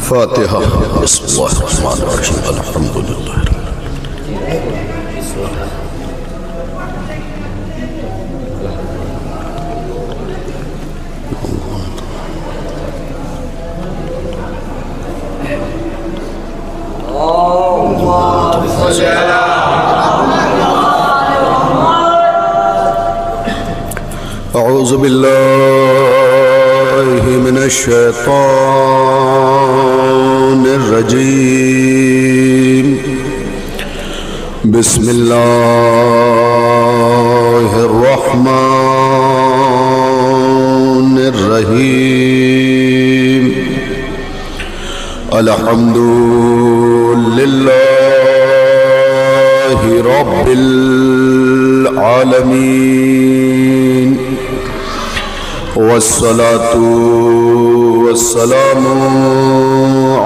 فاتحہ۔ بسم اللہ الرحمن الرحیم الحمد للہ۔ اعوذ باللہ من الشیطان الرجیم، بسم اللہ الرحمن الرحیم، الحمد للہ رب العالمین، والصلاة والسلام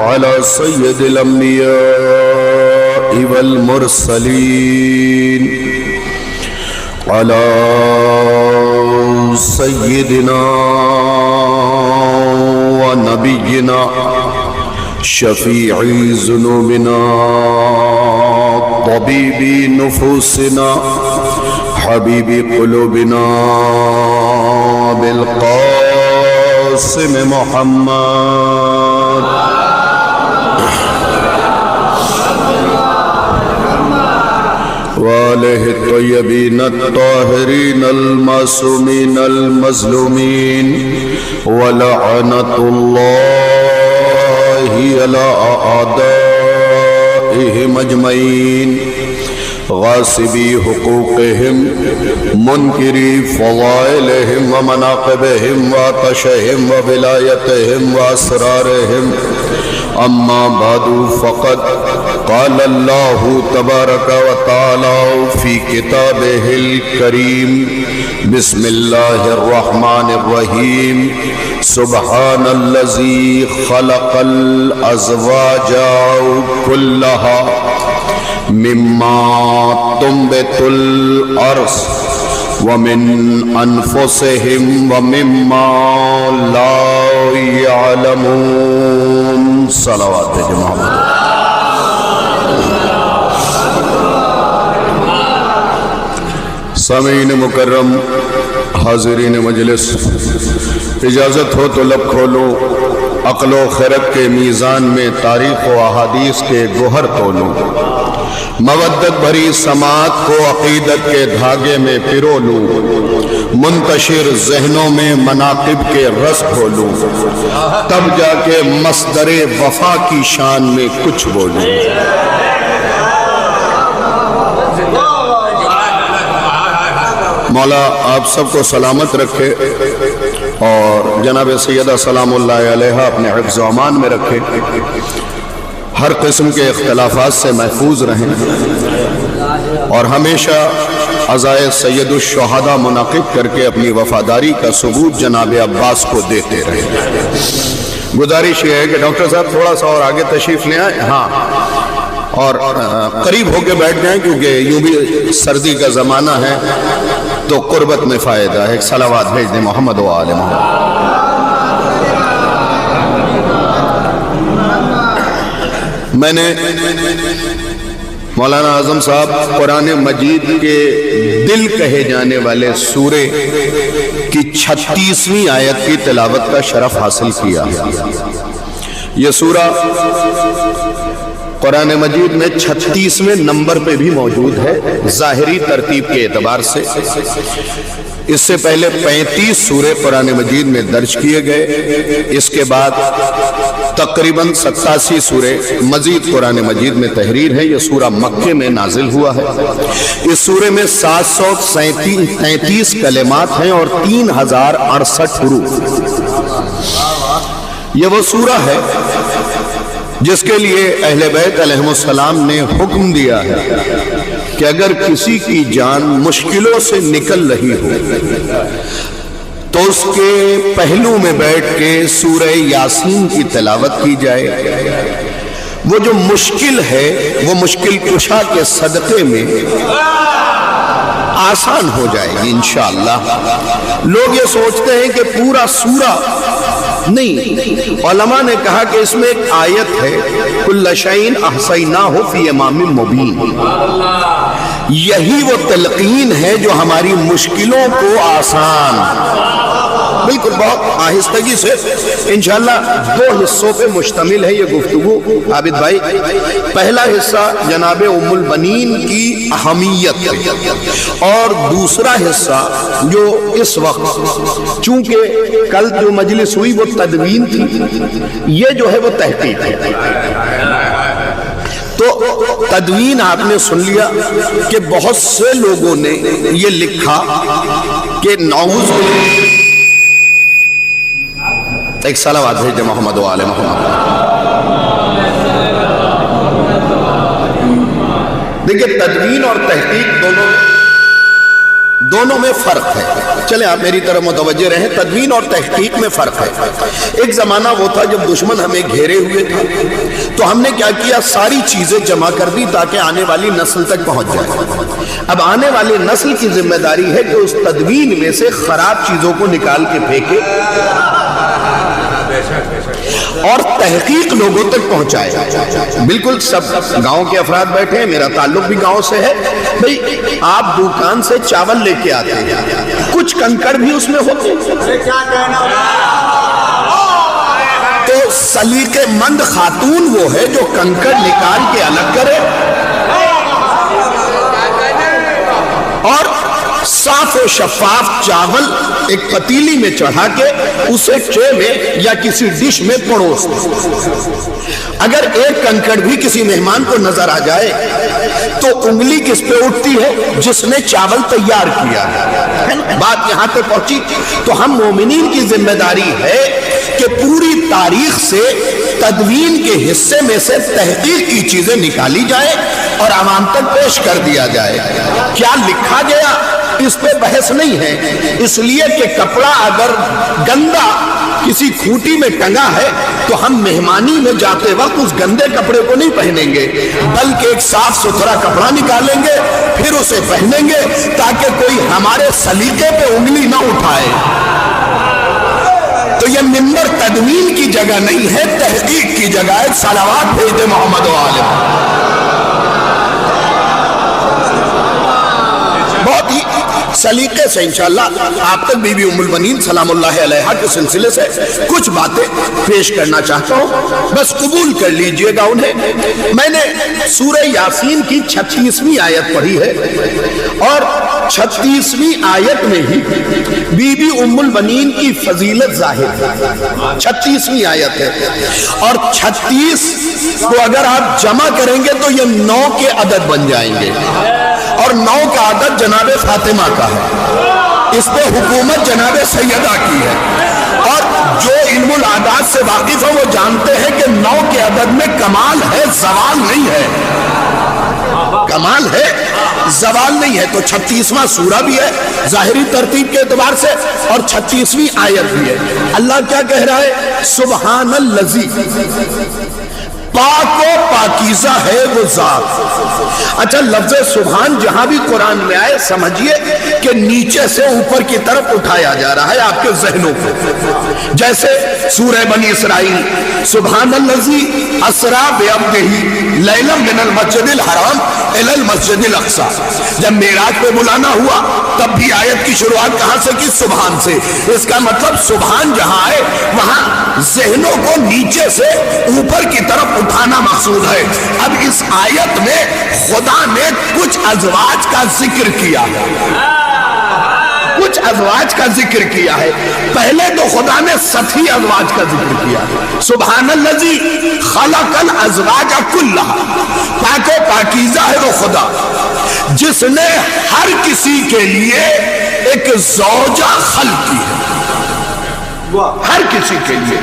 على سید الانبیاء والمرسلین، على سیدنا ونبینا شفیع ذنوبنا طبیب نفوسنا حبیب قلوبنا بالقاسم محمد وآلہ الطیبین الطاہرین المعصومین المظلومین، ولعنۃ اللہ علی اعدائہم اجمعین، غاصبی حقوقہم، منکری فضائلہم ومناقبہم وعطشہم وولایتہم واسرارہم، اما بعد فقد قال اللہ تبارک وتعالی فی کتابہ الکریم، بسم اللہ الرحمن الرحیم، سبحان الذی خلق الازواج کلہا مما تنبت الارض ومن انفسهم ومما لا يعلمون، صلوات محمد۔ سامعین مکرم، حاضرین مجلس، اجازت ہو تو لب کھولو، عقل و خرد کے میزان میں تاریخ و احادیث کے گوہر تولوں، مودت بھری سماعت کو عقیدت کے دھاگے میں پرو لوں، منتشر ذہنوں میں مناقب کے رس کھولوں، تب جا کے مصدر وفا کی شان میں کچھ بولوں۔ مولا آپ سب کو سلامت رکھے اور جناب سیدہ سلام اللہ علیہ اپنے حفظ و امان میں رکھے، ہر قسم کے اختلافات سے محفوظ رہیں اور ہمیشہ عزائے سید الشہداء منعقد کر کے اپنی وفاداری کا ثبوت جناب عباس کو دیتے رہیں۔ گزارش یہ ہے کہ ڈاکٹر صاحب تھوڑا سا اور آگے تشریف لے آئیں، ہاں، اور قریب ہو کے بیٹھ جائیں کیونکہ یوں بھی سردی کا زمانہ ہے تو قربت میں فائدہ ہے۔ ایک صلوات بھیج دیں محمد و آل محمد۔ میں نے مولانا اعظم صاحب قرآن مجید کے دل کہے جانے والے سورے کی 36ویں آیت کی تلاوت کا شرف حاصل کیا۔ یہ سورہ قرآن مجید میں 36ویں نمبر پہ بھی موجود ہے ظاہری ترتیب کے اعتبار سے۔ اس سے پہلے 35 سورے قرآن مجید میں درج کیے گئے، اس کے بعد تقریباً 87 سورے مزید قرآن مجید میں تحریر ہے۔ یہ سورہ مکے میں نازل ہوا ہے۔ اس سورے میں 733 کلمات ہیں اور 3068 حروف۔ یہ وہ سورہ ہے جس کے لیے اہل بیت علیہ السلام نے حکم دیا ہے کہ اگر کسی کی جان مشکلوں سے نکل رہی ہو تو اس کے پہلو میں بیٹھ کے سورہ یاسین کی تلاوت کی جائے۔ وہ جو مشکل ہے وہ مشکل کشا کے صدقے میں آسان ہو جائے گی انشاءاللہ۔ لوگ یہ سوچتے ہیں کہ پورا سورہ نہیں، علماء نے کہا کہ اس میں ایک آیت ہے کل شیء احصیناہ فی امام مبین، یہی وہ تلقین ہے جو ہماری مشکلوں کو آسان، بالکل بہت آہستگی سے انشاءاللہ 2 حصوں پہ مشتمل ہے یہ گفتگو عابد بھائی۔ پہلا حصہ جناب ام البنین کی اہمیت، اور دوسرا حصہ جو اس وقت چونکہ کل جو مجلس ہوئی وہ تدوین تھی، یہ جو ہے وہ تحقیق ہے۔ تو تدوین آپ نے سن لیا کہ بہت سے لوگوں نے یہ لکھا کہ نعوذ ایک صلوات بھیجے محمد و آل محمد۔ دیکھیں تدوین اور تحقیق دونوں میں فرق ہے، چلیں آپ میری طرف متوجہ رہیں، تدوین اور تحقیق میں فرق ہے۔ ایک زمانہ وہ تھا جب دشمن ہمیں گھیرے ہوئے تھے تو ہم نے کیا کیا، ساری چیزیں جمع کر دی تاکہ آنے والی نسل تک پہنچ جائے۔ اب آنے والی نسل کی ذمہ داری ہے کہ اس تدوین میں سے خراب چیزوں کو نکال کے پھینکے اور تحقیق لوگوں تک پہنچائے۔ بالکل سب گاؤں کے افراد بیٹھے ہیں، میرا تعلق بھی گاؤں سے ہے۔ بھئی آپ دکان سے چاول لے کے آتے ہیں، کچھ کنکڑ بھی اس میں ہوتے ہیں، تو سلیقے مند خاتون وہ ہے جو کنکڑ نکال کے الگ کرے اور صاف و شفاف چاول ایک پتیلی میں چڑھا کے اسے ٹرے میں یا کسی ڈش میں پروس دے۔ اگر ایک کنکڑ بھی کسی مہمان کو نظر آ جائے تو انگلی کس پہ اٹھتی ہے، جس نے چاول تیار کیا ہے۔ بات یہاں تک پہنچی تو ہم مومنین کی ذمہ داری ہے کہ پوری تاریخ سے تدوین کے حصے میں سے تحقیق کی چیزیں نکالی جائے اور عوام تک پیش کر دیا جائے۔ کیا لکھا گیا اس پہ بحث نہیں ہے، اس لیے کہ کپڑا اگر گندا کسی کھوٹی میں ٹنگا ہے تو ہم مہمانی میں جاتے وقت اس گندے کپڑے کو نہیں پہنیں گے، بلکہ ایک صاف ستھرا کپڑا نکالیں گے پھر اسے پہنیں گے تاکہ کوئی ہمارے سلیقے پہ انگلی نہ اٹھائے۔ تو یہ ممبر تدوین کی جگہ نہیں ہے، تحقیق کی جگہ ہے۔ صلوات بھیج دے محمد و آل محمد۔ بہت ہی سلیقے سے انشاءاللہ آپ تک بی بی ام البنین سلام اللہ علیہا کے سلسلے سے کچھ باتیں پیش کرنا چاہتا ہوں، بس قبول کر لیجئے گا انہیں۔ میں نے سورہ یاسین کی 36ویں آیت پڑھی ہے اور 36ویں آیت میں ہی بی بی ام البنین کی فضیلت ظاہر ہے۔ 36ویں آیت ہے اور 36 کو اگر آپ جمع کریں گے تو یہ 9 کے عدد بن جائیں گے، اور 9 کا عدد جناب فاطمہ کا ہے، اس پہ حکومت جناب سیدہ کی ہے، اور جو علم العادات سے واقف ہے وہ جانتے ہیں کہ 9 کے عدد میں کمال ہے، زوال نہیں ہے، کمال ہے زوال نہیں ہے۔ تو 36واں سورہ بھی ہے ظاہری ترتیب کے اعتبار سے اور 36ویں آیت بھی ہے۔ اللہ کیا کہہ رہا ہے؟ سبحان الذی، پاک و پاکیزہ ہے وہ ذات۔ اچھا لفظ سبحان جہاں بھی قرآن میں آئے سمجھیے کہ نیچے سے اوپر کی طرف اٹھایا جا رہا ہے آپ کے ذہنوں کو، جیسے سورہ بنی اسرائیل سبحان الذی اسری بعبدہ لیلا من المسجد الحرام الی المسجد الاقصی، جب معراج پہ بلانا ہوا تب بھی آیت کی شروعات کہاں سے کی؟ سبحان سے۔ اس کا مطلب سبحان جہاں آئے وہاں ذہنوں کو نیچے سے اوپر کی طرف اٹھانا مقصود ہے۔ اب اس آیت میں خدا نے کچھ ازواج کا ذکر کیا ہے، کچھ ازواج کا ذکر کیا ہے۔ پہلے تو خدا نے سطحی ازواج کا ذکر کیا، سبحان الذی خلق الازواج کلھا، پاک و پاکیزہ ہے وہ خدا جس نے ہر کسی کے لیے ایک زوجہ خلق کی ہے، ہر کسی کے لیے۔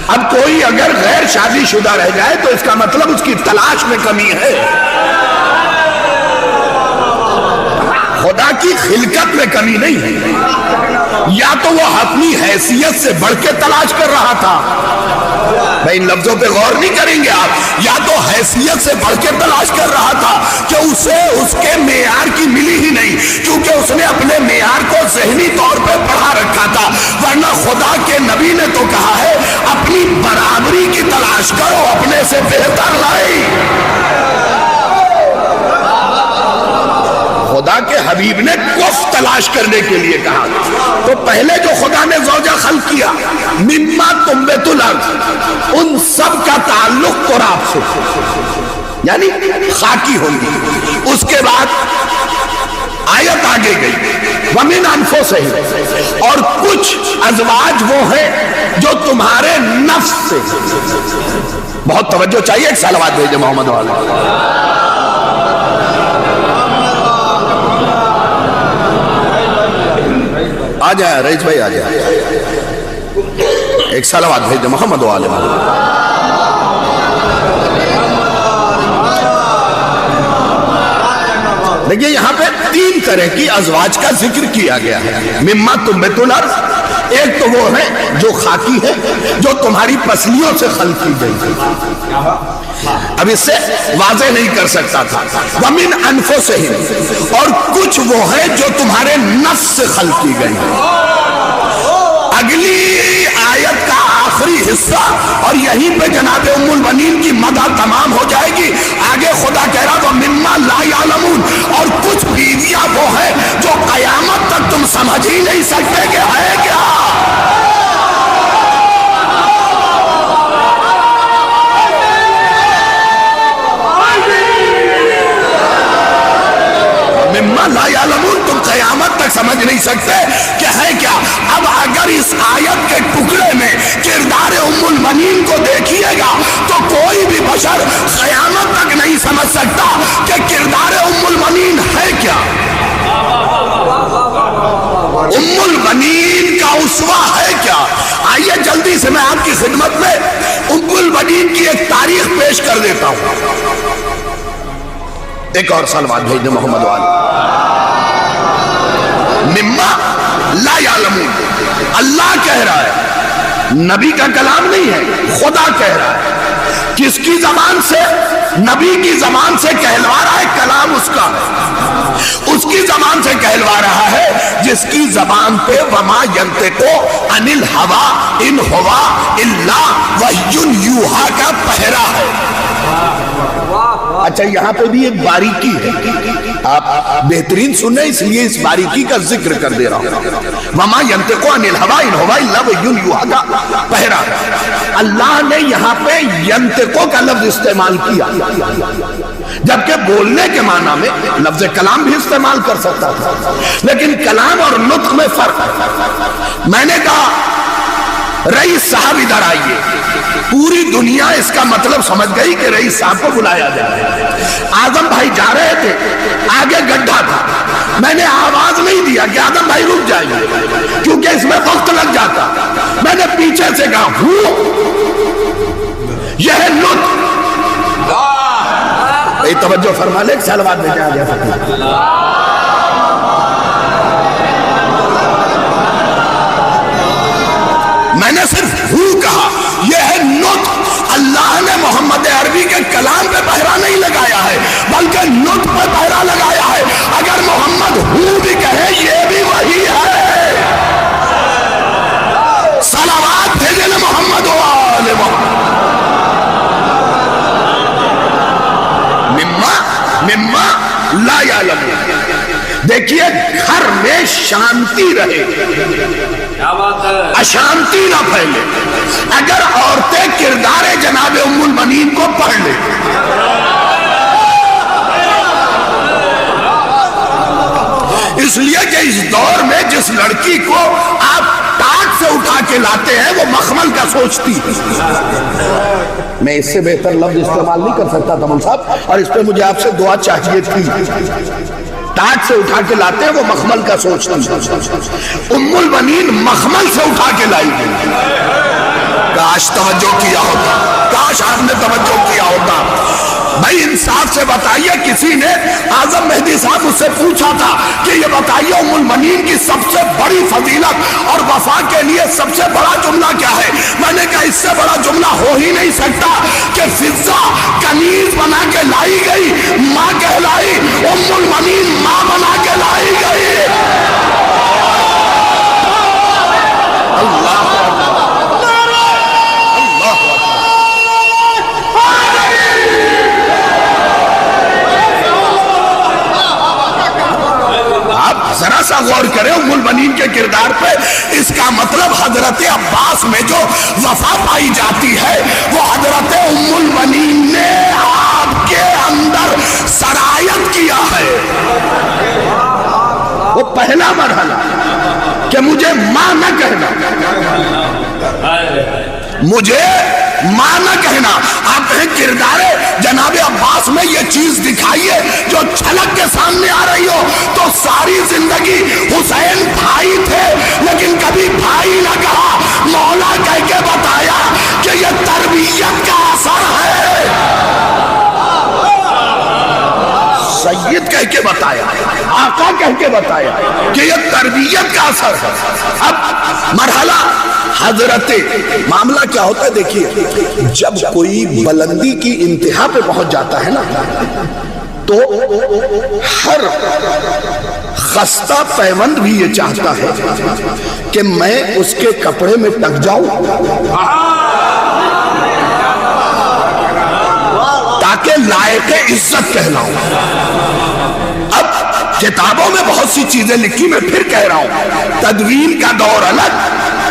اب کوئی اگر غیر شادی شدہ رہ جائے تو اس کا مطلب اس کی تلاش میں کمی ہے، خدا کی خلقت میں کمی نہیں ہے، یا تو وہ اپنی حیثیت سے بڑھ کے تلاش کر رہا تھا۔ ان لفظوں پہ غور نہیں کریں گے آپ. یا تو حیثیت سے بڑھ کے تلاش کر رہا تھا کہ اسے اس کے معیار کی ملی ہی نہیں کیونکہ اس نے اپنے معیار کو ذہنی طور پہ پڑھا رکھا تھا. ورنہ خدا کے نبی نے تو کہا ہے اپنی برابری کی تلاش کرو، اپنے سے بہتر لائی. خدا کے حبیب نے کف تلاش کرنے کے لیے کہا. تو پہلے جو خدا نے زوجہ خلق کیا مما تنبت الارض، ان سب کا تعلق تراب سے یعنی خاکی ہوگی. اس کے بعد آیت آگے گئی وَمِنْ أَنفُسِهِمْ، اور کچھ ازواج وہ ہیں جو تمہارے نفس سے. بہت توجہ چاہیے، ایک صلوات بھیجے محمد والے. آ جائے رئیس بھائی، آ جائے، ایک صلوات بھیجے محمد والے. دیکھیے یہاں پہ تین طرح کی ازواج کا ذکر کیا گیا ہے. مما تنبت الارض، ایک تو وہ ہے جو خاکی ہے، جو تمہاری پسلیوں سے خلق کی گئی ہے. اب اس سے واضح نہیں کر سکتا تھا. وَمِنْ أَنفُسِهِمْ، اور کچھ وہ ہے جو تمہارے نفس سے خلق کی گئی ہے. اگلی آیت کا آخری حصہ اور یہیں پہ جناب ام البنین کی مدح تمام ہو جائے گی. آگے خدا کہہ رہا وَمِمَّا لَا يَعْلَمُونَ، اور کچھ بیویاں وہ ہیں جو قیامت تک تم سمجھ ہی نہیں سکتے کہ ہے کیا. مما لا يعلمون، تم قیامت تک سمجھ نہیں سکتے کہ ہے کیا. اب اگر اس آیت کے ٹکڑے میں کردار ام المنین کو دیکھیے گا تو کوئی بھی بشر قیامت تک نہیں سمجھ سکتا کہ کردار ام المنین ہے کیا. ام المنین کا اسوہ ہے کیا. آئیے جلدی سے میں آپ کی خدمت میں ام المنین کی ایک تاریخ پیش کر دیتا ہوں. ایک اور صلوات بھیج دیں محمد والے. مما لا یعلمون، اللہ کہہ رہا ہے، نبی کا کلام نہیں ہے، خدا کہہ رہا ہے. کس کی زبان سے؟ نبی کی زبان سے کہلوا رہا ہے، کلام اس کا ہے. اس کی زبان سے کہلوا رہا ہے جس کی زبان پہ وما ینطقو عن الہوی ان ہوا الا وحی یوحی کا پہرا ہے. اچھا یہاں پہ بھی ایک باریکی ہے، آپ بہترین سنیں اس لیے اس باریکی کا ذکر کر دے رہا ہوں. وما ینطقو عن الہوی ان ہوا الا وحی یوحی کا پہرا. اللہ نے یہاں پہ ینطقو کا لفظ استعمال کیا جبکہ بولنے کے معنی میں لفظ کلام بھی استعمال کر سکتا تھا، لیکن کلام اور نطق میں فرق ہے. میں نے کہا رئیس صاحب ادھر آئیے. پوری دنیا اس کا مطلب سمجھ گئی کہ رئیس صاحب کو بلایا جائے. آدم بھائی جا رہے تھے، آگے گڈھا تھا، میں نے آواز نہیں دیا کہ آدم بھائی رک جائیے کیونکہ اس میں وقت لگ جاتا. میں نے پیچھے سے کہا ہوں یہ ہے لطف. توجہ فرما لے، ایک صلوات میں کیا جا سکتا. میں نے صرف ہوں کہا، یہ ہے نطق. اللہ نے محمد عربی کے کلام پہ پہرا نہیں لگایا ہے بلکہ نطق پہ پہرا لگایا ہے. اگر محمد ہوں بھی کہے یہ بھی وہی ہے. صلوات بھیجے نا محمد وآل محمد. مما لا یعلمون. دیکھیے گھر میں شانتی رہے، اشانتی نہ پھیلے. اگر عورتیں کردار جناب ام المنین کو پڑھ لیں، اس لیے کہ اس دور میں جس لڑکی کو آپ ٹاٹ سے اٹھا کے لاتے ہیں وہ مخمل کا سوچتی ہے. میں اس سے بہتر لفظ استعمال نہیں کر سکتا تھا مول صاحب، اور اس پہ مجھے آپ سے دعا چاہیے تھی. ٹاٹ سے اٹھا کے لاتے ہیں وہ مخمل کا سوچتی. ام البنین مخمل سے اٹھا کے لائی گئی. کاش توجہ کیا ہوتا، کاش آپ نے توجہ کیا ہوتا. بھائی انصاف سے بتائیے، کسی نے اعظم مہدی صاحب اس سے پوچھا تھا کہ یہ بتائیے ام المنین کی سب سے بڑی فضیلت اور وفا کے لیے سب سے بڑا جملہ کیا ہے. میں نے کہا اس سے بڑا جملہ ہو ہی نہیں سکتا کہ فضہ کنیز بنا کے لائی گئی، ماں کہلائی، ام المؤمنین ماں بنا کے لائی گئی۔ اللہ ذرا سا غور کریں ام المؤمنین کے کردار پہ۔ اس کا مطلب حضرت عباس میں جو وفا پائی جاتی ہے وہ حضرت ام المؤمنین نے آپ کے اندر سرایت کیا ہے۔ وہ پہلا مرحلہ کہ مجھے ماں نہ کہنا، مجھے ماں نہ کہنا۔ آپ کہیں کردار جناب عباس میں یہ چیز دکھائیے جو چھلک کے سامنے آ رہی ہو، تو ساری زندگی حسین بھائی تھے لیکن کبھی بھائی نہ کہا، مولا کہہ کے بتایا کہ یہ تربیت کا اثر ہے، سید کہہ کے بتایا، آقا کہہ کے بتایا کہ یہ تربیت کا اثر ہے۔ اب مرحلہ حضرت، معاملہ کیا ہوتا ہے دیکھیے، جب کوئی بلندی کی انتہا پہ پہنچ جاتا ہے نا تو ہر خستہ پیوند بھی یہ چاہتا ہے کہ میں اس کے کپڑے میں ٹک جاؤں تاکہ لائق عزت کہلاؤں۔ اب کتابوں میں بہت سی چیزیں لکھی، میں پھر کہہ رہا ہوں، تدوین کا دور الگ،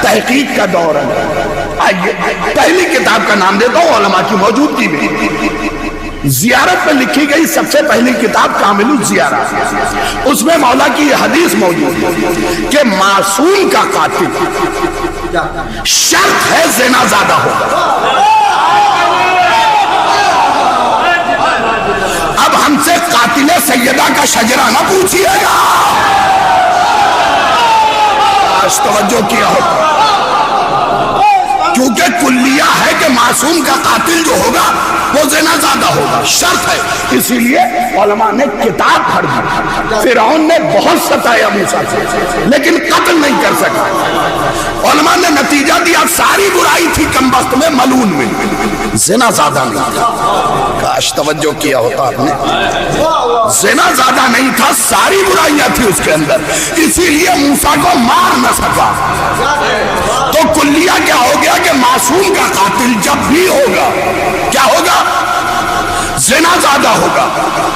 تحقیق کا دور الگ۔ آئیے پہلی کتاب کا نام دیتا ہوں علماء کی موجودگی میں، زیارت میں لکھی گئی سب سے پہلی کتاب کامل الزیارت، اس میں مولا کی یہ حدیث موجود ہے کہ معصوم کا قاتل شرط ہے زنا زادہ ہوگا۔ اب ہم سے قاتل سیدہ کا شجرہ نہ پوچھئے گا، توجہ کیا ہوگا، کیونکہ کلیہ ہے کہ معصوم کا قاتل جو ہوگا وہ زنا زادہ ہوگا، شرط ہے۔ اسی لیے علماء نے کتاب پڑھ دی۔ فرعون نے بہت ستایا موسیٰ سے لیکن قتل نہیں کر سکا۔ علماء نے نتیجہ دیا ساری برائی تھی کمبخت میں، ملعون میں، زنا زادہ نہیں تھا۔ کاش توجہ کیا ہوتا آپ نے، زنا زادہ نہیں تھا، ساری برائیاں تھی اس کے اندر، اسی لیے موسیٰ کو مار نہ سکا۔ تو کلیہ کیا ہو گیا کہ معصوم کا قاتل جب بھی ہوگا کیا ہوگا؟ زنا زادہ ہوگا۔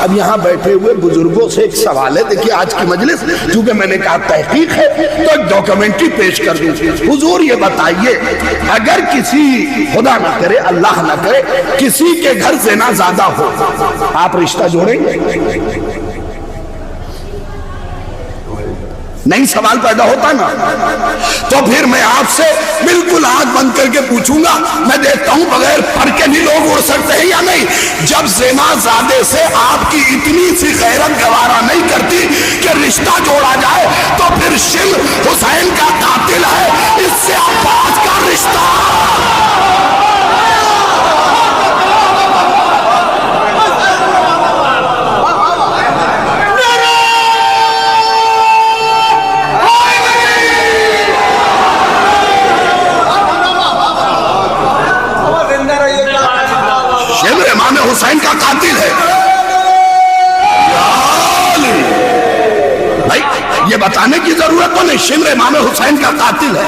اب یہاں بیٹھے ہوئے بزرگوں سے ایک سوال ہے، دیکھیے آج کی مجلس چونکہ میں نے کہا تحقیق ہے تو ایک ڈاکیومنٹری پیش کر دوں۔ حضور یہ بتائیے، اگر کسی خدا نہ کرے اللہ نہ کرے کسی کے گھر زنا زادہ ہو، آپ رشتہ جوڑیں گے؟ نہیں سوال پیدا ہوتا نا؟ تو پھر میں آپ سے بالکل آنکھ بند کر کے پوچھوں گا، میں دیکھتا ہوں بغیر پر کے بھی لوگ اڑ سکتے ہیں یا نہیں؟ جب زنا زادے سے آپ کی اتنی سی غیرت گوارا نہیں کرتی کہ رشتہ جوڑا جائے، تو پھر شل حسین کا قاتل ہے، اس سے عباس کا رشتہ۔ حسین کا قاتل ہے بھائی، یہ بتانے کی ضرورت تو نہیں، شمر امام حسین کا قاتل ہے،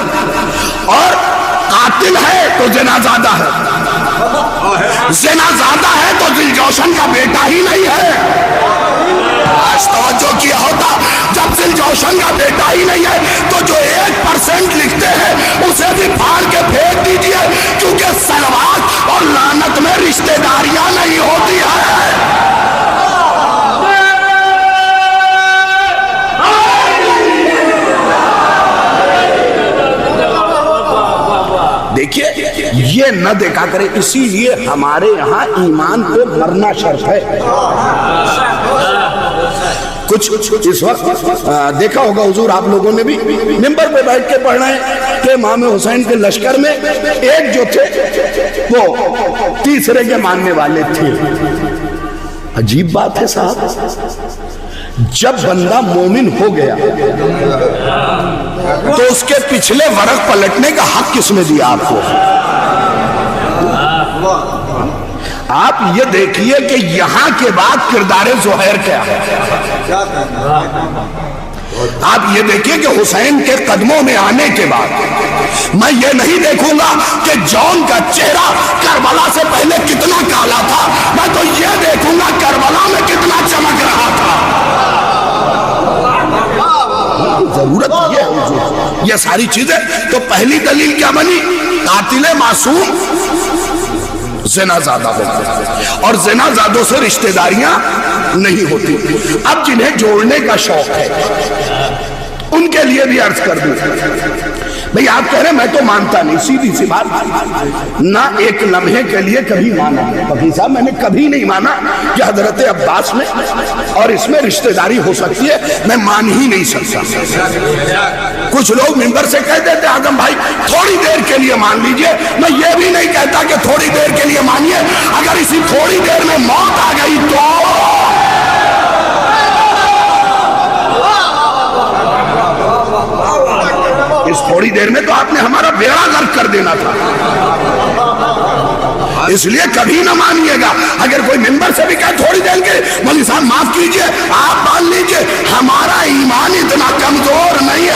اور قاتل ہے تو زنا زادہ ہے، زنا زادہ ہے تو ذوالجوشن کا بیٹا ہی نہیں ہے۔ آج توجہ کیا ہوتا، جب ذوالجوشن کا بیٹا ہی نہیں ہے تو جو 1% لکھتے ہیں اسے بھی پھاڑ کے پھینک دیجئے، کیونکہ سلوات اور لعنت میں رشتہ داریاں نہیں ہوتی ہے۔ دیکھیے یہ نہ دیکھا کرے، اسی لیے ہمارے یہاں ایمان پہ مرنا شرط ہے۔ کچھ اس وقت دیکھا ہوگا حضور آپ لوگوں نے بھی ممبر پہ بیٹھ کے پڑھ رہے ہیں کہ امام حسین کے لشکر میں ایک جو تھے وہ تیسرے کے ماننے والے تھے۔ عجیب بات ہے صاحب، جب بندہ مومن ہو گیا تو اس کے پچھلے ورق پلٹنے کا حق کس نے دیا آپ کو؟ آپ یہ دیکھیے کہ یہاں کے بعد کردار زہیر کیا ہے. آپ یہ دیکھیے کہ حسین کے قدموں میں آنے کے بعد میں یہ نہیں دیکھوں گا کہ جون کا چہرہ کربلا سے پہلے کتنا کالا تھا، میں تو یہ دیکھوں گا کربلا میں کتنا چمک رہا تھا. ضرورت یہ ہے حضور. یہ ساری چیزیں تو پہلی دلیل کیا بنی؟ قاتل معصوم زنا زادہ ہوتے ہیں اور زنا زادوں سے رشتہ داریاں نہیں ہوتی. اب جنہیں جوڑنے کا شوق ہے ان کے لیے بھی عرض کر دوں. بھئی آپ کہہ رہے ہیں میں تو مانتا نہیں، سیدھی سی بات، نہ ایک لمحے کے لیے کبھی مانا. فقیر صاحب میں نے کبھی نہیں مانا کہ حضرت عباس میں اور اس میں رشتہ داری ہو سکتی ہے، میں مان ہی نہیں سکتا. کچھ لوگ منبر سے کہہ دیتے اعظم بھائی تھوڑی دیر کے لیے مان لیجئے. میں یہ بھی نہیں کہتا کہ تھوڑی دیر کے لیے مانیے، اگر اسی تھوڑی دیر میں موت آ گئی تو اس تھوڑی دیر میں تو آپ نے ہمارا بیڑا غرق کر دینا تھا. اس لیے کبھی نہ مانیے گا. اگر کوئی ممبر سے بھی کہے تھوڑی دیر کے، مولوی صاحب معاف کیجئے، آپ مان لیجئے ہمارا ایمان اتنا کمزور نہیں ہے.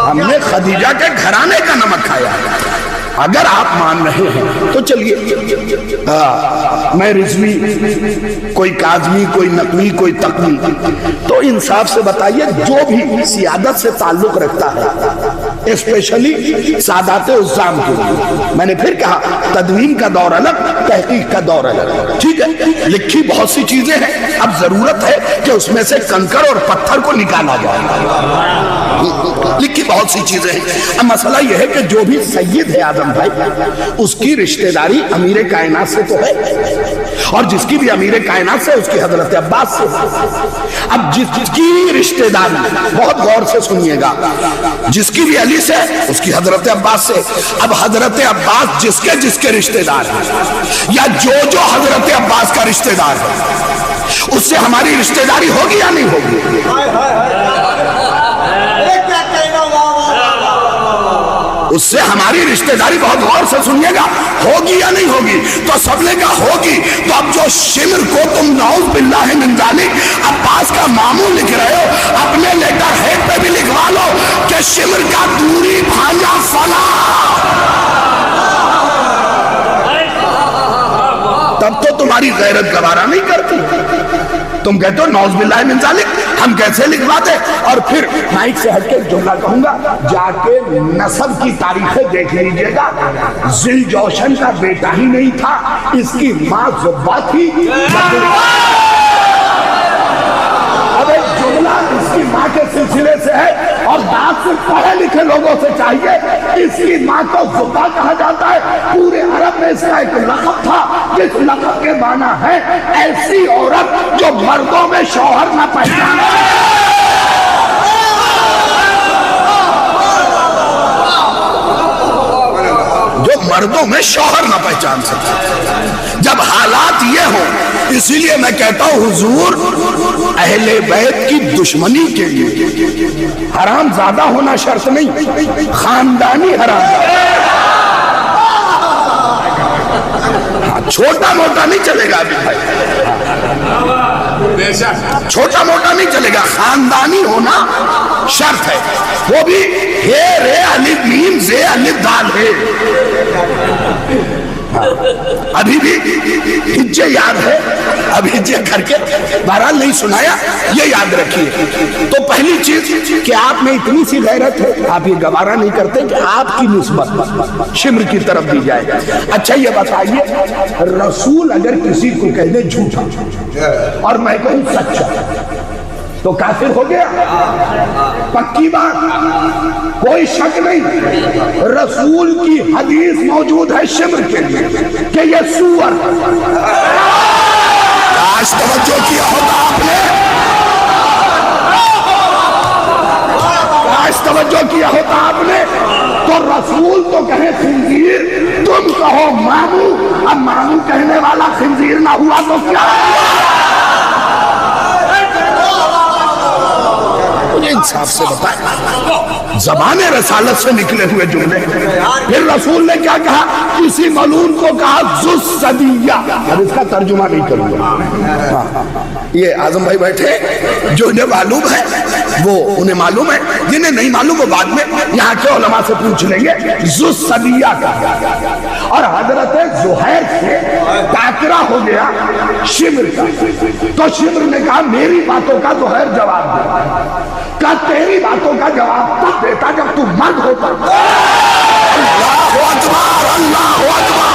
ہم نے خدیجہ کے گھرانے کا نمک کھایا. اگر آپ مان رہے ہیں تو چلیے، میں رضوی، کوئی کاظمی، کوئی نقوی، کوئی تقوی، تو انصاف سے بتائیے جو بھی سیادت سے تعلق رکھتا ہے اسپیشلی سادات عزام کے لیے، میں نے پھر کہا تدوین کا دور الگ، تحقیق کا دور الگ. ٹھیک ہے، لکھی بہت سی چیزیں ہیں، اب ضرورت ہے کہ اس میں سے کنکر اور پتھر کو نکالا جائے. لکھی بہت سی چیزیں ہیں. اب مسئلہ یہ ہے کہ جو بھی سید ہے اعظم بھائی، اس کی رشتہ داری امیر کائنات سے تو ہے، اور جس کی بھی امیر کائنات سے اس کی حضرت عباس سے. اب جس کی رشتہ داری بہت غور سے سنیے گا، جس کی بھی علی سے اس کی حضرت عباس سے. اب حضرت عباس جس کے رشتہ دار ہیں، یا جو حضرت عباس کا رشتہ دار ہے، اس سے ہماری رشتہ داری ہوگی یا نہیں ہوگی؟ اس سے ہماری رشتہ داری بہت غور سے سنیے گا ہوگی یا نہیں ہوگی؟ تو سب نے کہا ہوگی. تو اب جو شمر کو تم نعوذ باللہ من ذالک عباس کا ماموں لکھ رہے ہو، اپنے لیٹر ہیڈ پہ بھی لکھوا لو کہ شمر کا دوری بھانجا فلاں. تب تو تمہاری غیرت گوارا نہیں کرتی. تم کہتے ہو نعوذ باللہ من ذالک، ہم کیسے لکھواتے؟ اور پھر مائک سے ہٹ کے جملہ کہوں گا، جا کے نسب کی تاریخیں دیکھ لیجئے گا. ذل جوشن کا بیٹا ہی نہیں تھا، اس کی ماں زبا تھی. اب ایک جملہ اس کی ماں کے سلسلے سے ہے، اور بات سے پڑھے لکھے لوگوں سے چاہیے. اس کی ماں کو زبا کہا جاتا ہے. پورے عرب میں اس کا ایک لقب تھا، جس لقب کے معنی ہے ایسی عورت جو مردوں میں شوہر نہ پہچانے. جو مردوں میں شوہر نہ پہچان سکتے. جب حالات یہ ہوں، اسی لیے میں کہتا ہوں حضور اہل بیت کی دشمنی کے لیے حرام زادہ ہونا شرط نہیں، خاندانی حرام زادہ. چھوٹا موٹا نہیں چلے گا ابھی بھائی، چھوٹا موٹا نہیں چلے گا، خاندانی ہونا شرط ہے. وہ بھی ہے رے الف میم زے الف دال ہے. ابھی بھی ہجے یاد ہے، اب ہجے کر کے بہرحال نہیں سنایا، یہ یاد رکھیے. تو پہلی چیز کہ آپ میں اتنی سی غیرت ہے، آپ یہ گوارا نہیں کرتے کہ آپ کی نسبت شمر کی طرف دی جائے. اچھا یہ بتائیے، رسول اگر کسی کو کہہ دے جھوٹا اور میں کہوں سچا تو کافر ہو گیا؟ پکی بات، کوئی شک نہیں. رسول کی حدیث موجود ہے شمر کے لیے کہ یہ سور. کاش توجہ کیا ہوتا آپ نے، کاش توجہ کیا ہوتا آپ نے. تو رسول تو کہے خنزیر، تم کہو مامو. اب مامو کہنے والا خنزیر نہ ہوا تو کیا؟ مجھے انصاف سے بتائیں، زبان رسالت سے نکلے ہوئے جملے. پھر رسول نے کیا کہا؟ کسی ملعون کو کہا ذو الصدیہ. اب اس کا ترجمہ نہیں کروں گا. یہ اعظم بھائی بیٹھے، جو انہیں معلوم ہے وہ انہیں معلوم ہے، جنہیں نہیں معلوم وہ بعد میں یہاں کے علماء سے پوچھ لیں گے. ذو الصدیہ کا. اور حضرت زہیر سے ٹاکرا ہو گیا شمر کا. تو شمر نے کہا میری باتوں کا زہیر جواب دے. کہا تیری باتوں کا جواب تب دیتا جب تو مرد ہوتا. اللہ اکبر، اللہ اکبر.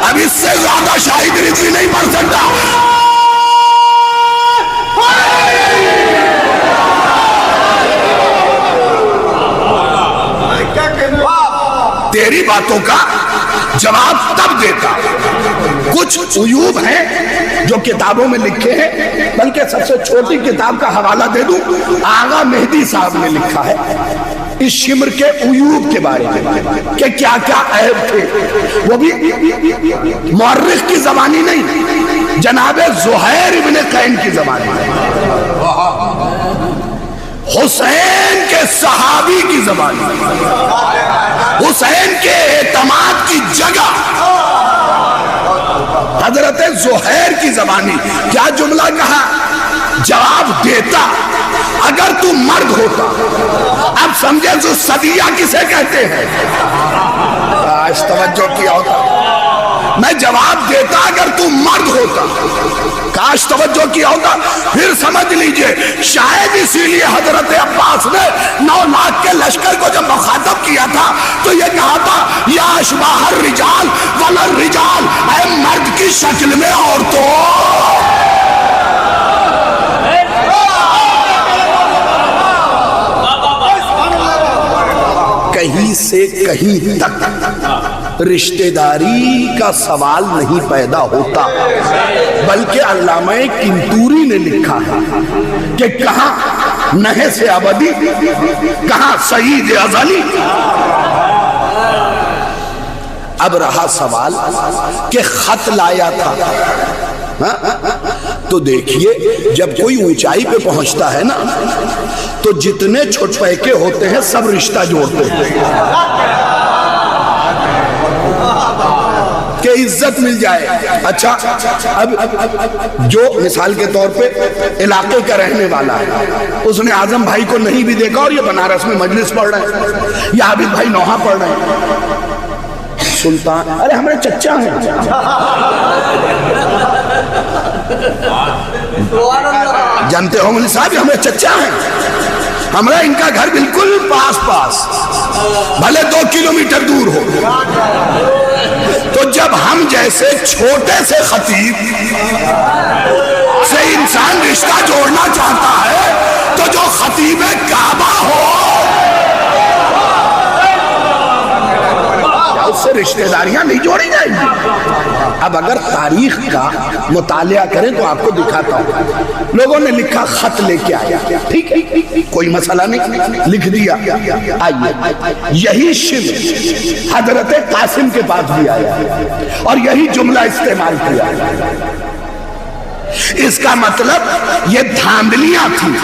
اب اس سے زیادہ شاہد رضوی نہیں پڑھ سکتا. تیری باتوں کا جواب تب دیتا. کچھ عیوب ہیں جو کتابوں میں لکھے ہیں، بلکہ سب سے چھوٹی کتاب کا حوالہ دے دوں، آغا مہدی صاحب نے لکھا ہے اس شمر کے عیوب کے بارے میں کہ کیا کیا عیب تھے. وہ بھی مورخ کی زبانی نہیں، جناب زہیر ابن قین کی زبانی، حسین کے صحابی کی زبانی، حسین کے اعتماد کی جگہ حضرت زہیر کی زبانی. کیا جملہ کہا؟ جواب دیتا اگر تو مرد ہوتا. اب سمجھے ذو الصدیہ کسے کہتے ہیں؟ کاش توجہ کیا ہوتا. میں جواب دیتا اگر تو مرد ہوتا. کاش توجہ کیا ہوتا. پھر سمجھ لیجئے شاید اسی لیے حضرت عباس نے 9 لاکھ کے لشکر کو جب مخاطب کیا تھا تو یہ کہا تھا یا اشباہ الرجال ولا الرجال، اے مرد کی شکل میں عورتوں. کہیں سے کہیں تک رشتہ داری کا سوال نہیں پیدا ہوتا، بلکہ علامہ کنتوری نے لکھا ہے کہ کہاں نہ سے ابدی، کہاں سعید ازلی. اب رہا سوال کہ خط لایا تھا. تو دیکھیے جب کوئی اونچائی پہ پہنچتا ہے نا تو جتنے چھوٹ پہکے ہوتے ہیں سب رشتہ جوڑتے ہیں کہ عزت مل جائے. اچھا اب جو مثال کے طور پہ علاقے کا رہنے والا ہے، اس نے اعظم بھائی کو نہیں بھی دیکھا اور یہ بنارس میں مجلس پڑھ رہے ہیں یا عابد بھائی نوحہ پڑھ رہے ہیں. سلطان ارے ہمارے چچا ہیں، جانتے ہو مولوی صاحب ہمارے چچا ہیں، ہمارا ان کا گھر بالکل پاس پاس، بھلے 2 کلومیٹر دور ہو. تو جب ہم جیسے چھوٹے سے خطیب سے انسان رشتہ جوڑنا چاہتا ہے تو جو خطیب کعبہ ہو اس سے رشتہ داریاں نہیں جوڑی جائیں گی. اب اگر تاریخ کا مطالعہ کریں تو آپ کو دکھاتا ہوں. لوگوں نے لکھا خط لے کے آیا، ٹھیک ہے کوئی مسئلہ نہیں، لکھ دیا. آئیے یہی شمر حضرت قاسم کے پاس بھی آیا اور یہی جملہ استعمال کیا. اس کا مطلب یہ دھاندلیاں تھیں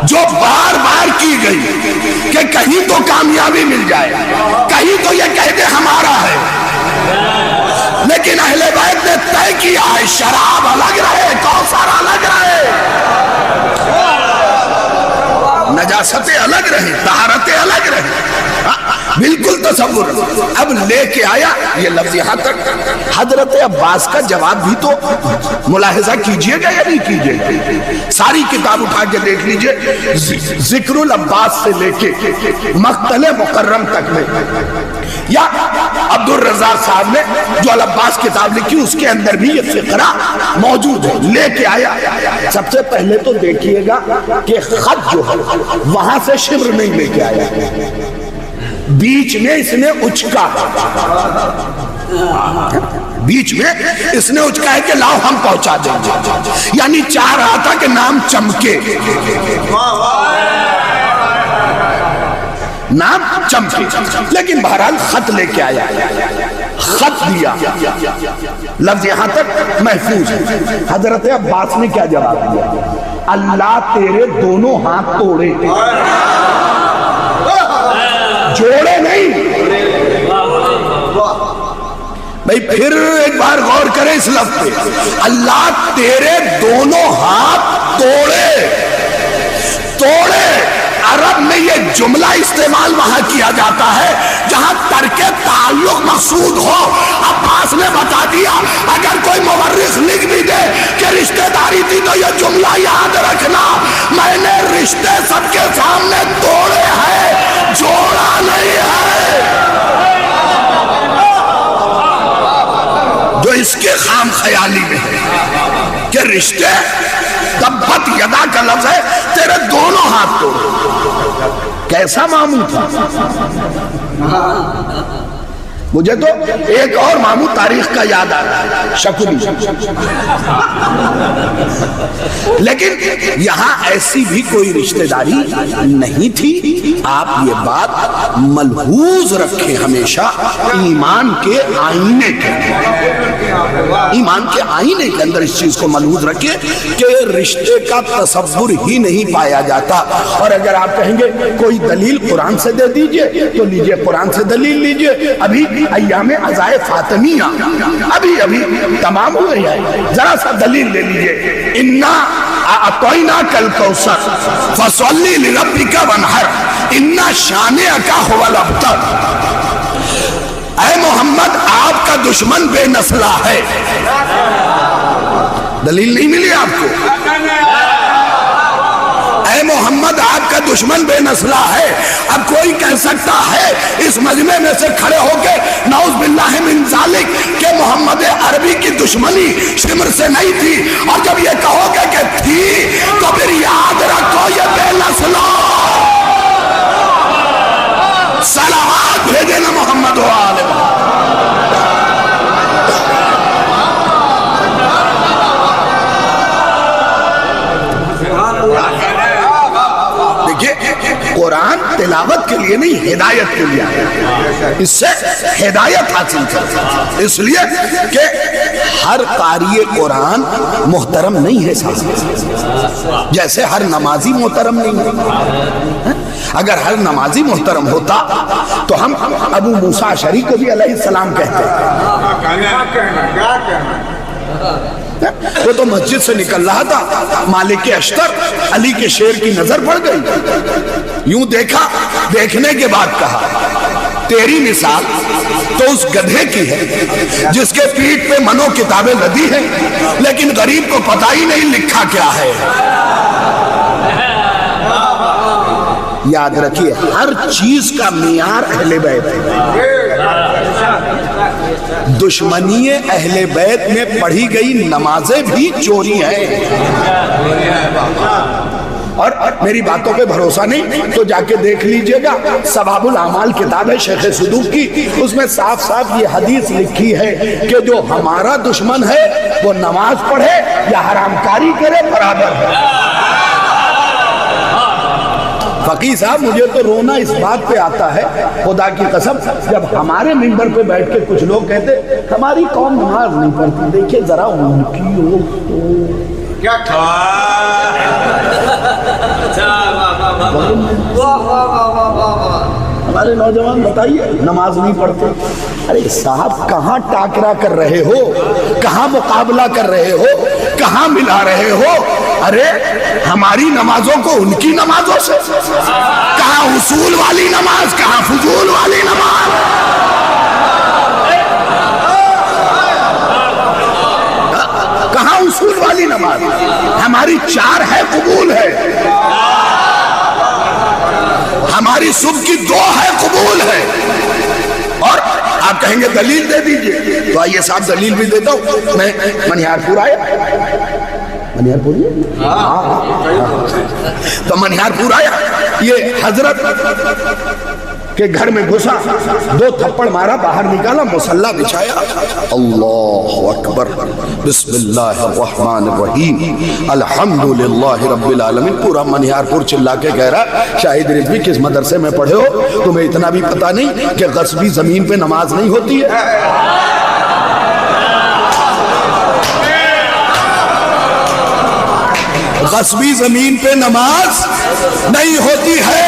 جو بار بار کی گئی کہ کہیں تو کامیابی مل جائے، کہیں تو یہ کہہ دے ہمارا ہے. لیکن اہل بیت نے طے کیا ہے شراب الگ رہے، کوثر الگ رہے، نجاستیں الگ رہے، طہارتیں الگ رہے. بالکل تصور. اب لے کے آیا یہ لفظ یہاں تک. حضرت عباس کا جواب بھی تو ملاحظہ کیجئے گا یا نہیں کیجئے گا؟ ساری کتاب اٹھا کے دیکھ لیجئے، ذکر العباس سے لے کے مقتل مکرم تک میں، یا عبد الرزاق صاحب نے جو العباس کتاب لکھی اس کے اندر بھی یہ فقرہ موجود ہے. لے کے آیا. سب سے پہلے تو دیکھیے گا کہ خط جو ہے وہاں سے شمر نہیں لے کے آیا، بیچ میں اس نے اچکا، بیچ میں اس نے اچکا ہے کہ لاؤ ہم پہنچا دیں گے، یعنی چاہ رہا تھا کہ نام چمکے، نام چمکے. لیکن بہرحال خط لے کے آیا، خط دیا. لفظ یہاں تک محفوظ ہے۔ حضرت عباس نے کیا جواب دیا؟ اللہ تیرے دونوں ہاتھ توڑے، جوڑے نہیں۔ بھئی پھر ایک بار غور کریں اس لفظ پہ، اللہ تیرے دونوں ہاتھ توڑے۔ توڑے عرب میں یہ جملہ استعمال وہاں کیا جاتا ہے جہاں ترک تعلق مقصود ہو۔ عباس نے بتا دیا، اگر کوئی مورخ لکھ بھی دے کہ رشتہ داری تھی تو یہ جملہ یاد رکھنا، میں نے رشتے سب کے سامنے توڑے ہیں، جوڑا نہیں ہے۔ جو اس کے خام خیالی میں ہے کہ رشتے تبت یدا کا لفظ ہے، تیرے دونوں ہاتھ توڑے، کیسا ماموں تھا؟ مجھے تو ایک اور ماموں تاریخ کا یاد آ رہا ہے، شکری۔ لیکن یہاں ایسی بھی کوئی رشتہ داری نہیں تھی۔ آپ یہ بات ملحوظ رکھیں ہمیشہ ایمان کے آئینے کے آئینے کے اندر اس چیز کو ملحوظ رکھیں کہ رشتے کا تصور ہی نہیں پایا جاتا۔ اور اگر آپ کہیں گے کوئی دلیل قرآن سے دے دیجئے تو لیجئے، قرآن سے دلیل لیجئے۔ ابھی ایام عزائے فاطمیہ ابھی تمام ہو گئی ہے، ذرا سا دلیل لے لیجئے۔ انا اعطیناک الکوثر فصلی لربک وانحر ان شانئک هو الابتر۔ اے محمد آپ کا دشمن بے نسلہ ہے۔ دلیل نہیں ملی آپ کو؟ اے محمد آپ کا دشمن بے نسلہ ہے۔ اب کوئی کہہ سکتا ہے اس مجمع میں سے کھڑے ہو کے نعوذ باللہ من ذالک کہ محمد عربی کی دشمنی شمر سے نہیں تھی، اور جب یہ کہو گے کہ تھی تو پھر یاد رکھو یہ بے نسلوں۔ صلوات بھیجے نا محمد و آل محمد۔ قرآن تلاوت کے لیے نہیں، ہدایت کے لیے ہے، اس سے ہدایت حاصل کرتے، اس لیے کہ ہر قاری قرآن محترم نہیں ہے صاحب، جیسے ہر نمازی محترم نہیں ہے۔ اگر ہر نمازی محترم ہوتا تو ہم ابو موسیٰ اشعری کو بھی علیہ السلام کہتے ہیں۔ وہ تو مسجد سے نکل رہا تھا، مالک اشتر علی کے شیر کی نظر پڑ گئی، یوں دیکھا، دیکھنے کے بعد کہا تیری مثال تو اس گدھے کی ہے جس کے پیٹھ پہ منو کتابیں لدی ہیں لیکن غریب کو پتہ ہی نہیں لکھا کیا ہے۔ یاد رکھیے ہر چیز کا معیار اہل بیت ہے۔ دشمنی اہل بیت میں پڑھی گئی نمازیں بھی چوری ہیں۔ اور میری باتوں پہ بھروسہ نہیں تو جا کے دیکھ لیجئے گا، ثواب الاعمال کتاب ہے شیخ صدوق کی، اس میں صاف صاف یہ حدیث لکھی ہے کہ جو ہمارا دشمن ہے وہ نماز پڑھے یا حرام کاری کرے برابر ہے۔ فقیہ صاحب مجھے تو رونا اس بات پہ آتا ہے خدا کی قسم، جب ہمارے ممبر پہ بیٹھ کے کچھ لوگ کہتے ہماری قوم نماز نہیں پڑھتی، دیکھیں ذرا ان کی ہو تو کیا ہمارے نوجوان بتائیے نماز نہیں پڑھتے۔ ارے صاحب کہاں ٹاکرا کر رہے ہو، کہاں مقابلہ کر رہے ہو، کہاں ملا رہے ہو؟ ارے ہماری نمازوں کو ان کی نمازوں سے، کہاں اصول والی نماز، کہاں فضول والی نماز۔ کہاں اصول والی نماز؟ ہماری 4 ہے قبول ہے، ہماری صبح کی 2 ہے قبول ہے۔ اور آپ کہیں گے دلیل دے دیجئے، تو آئیے صاحب دلیل بھی دیتا ہوں۔ میں منہیار پور آیا، منہیار پور تو منہیار پور آیا، یہ حضرت کے گھر میں گھسا، 2 تھپڑ مارا، باہر نکالا، مصلی بچھایا، اللہ اکبر، بسم اللہ الرحمن الرحیم، الحمدللہ رب العالمین۔ پورا منہیار پور چلا کے کہہ رہا شاہد رضوی کس مدرسے میں پڑھے ہو، تمہیں اتنا بھی پتہ نہیں کہ غصبی زمین پہ نماز نہیں ہوتی ہے؟ غصبی زمین پہ نماز نہیں ہوتی ہے۔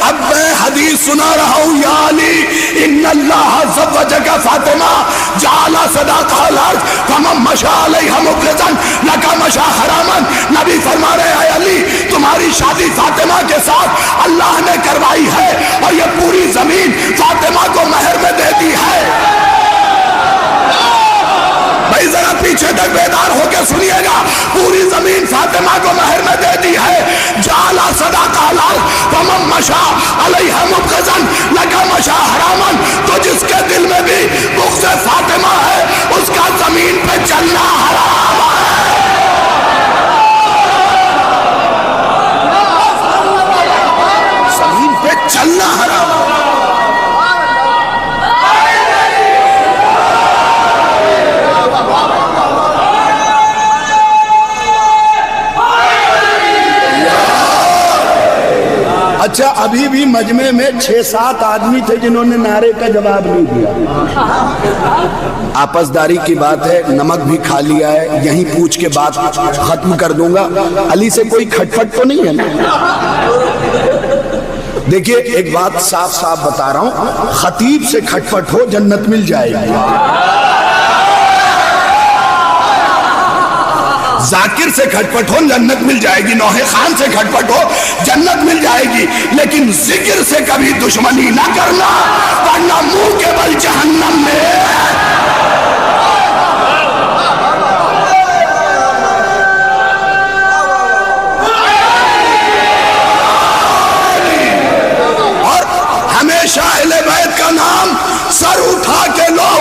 اب میں حدیث سنا رہا ہوں، یا علی ان اللہ زوجک فاطمہ جعل صداقہ الارض فمن مشى علیہ مقرضا لک مشى حراما۔ نبی فرما رہے ہیں علی تمہاری شادی فاطمہ کے ساتھ اللہ نے کروائی ہے اور یہ پوری زمین فاطمہ کو مہر میں دے دی ہے۔ بھائی ذرا پیچھے تک بیدار ہو کے سنیے گا، پوری زمین فاطمہ کو مہر میں دے دی ہے۔ جعل صداقہ الارض فمن مشى علیہ مبغضا لک مشى حراما۔ تو جس کے دل میں بھی بغض فاطمہ ہے اس کا زمین پہ چلنا حرام ہے۔ زمین پہ چلنا حرام ہے۔ اچھا ابھی بھی مجمع میں 6-7 آدمی تھے جنہوں نے نعرے کا جواب نہیں دیا۔ آپس داری کی بات ہے، نمک بھی کھا لیا ہے، یہیں پوچھ کے بات ختم کر دوں گا۔ علی سے کوئی کھٹپٹ تو نہیں ہے نا؟ دیکھیے ایک بات صاف صاف بتا رہا ہوں، خطیب سے کھٹپٹ ہو جنت مل جائے گی، ذاکر سے کھٹپٹ ہو جنت مل جائے گی، نوح خان سے کھٹپٹ ہو جنت مل جائے گی، لیکن ذکر سے کبھی دشمنی نہ کرنا ورنہ منہ کے بل جہنم میں۔ اور ہمیشہ اہل بیت کا نام سر اٹھا کے لو،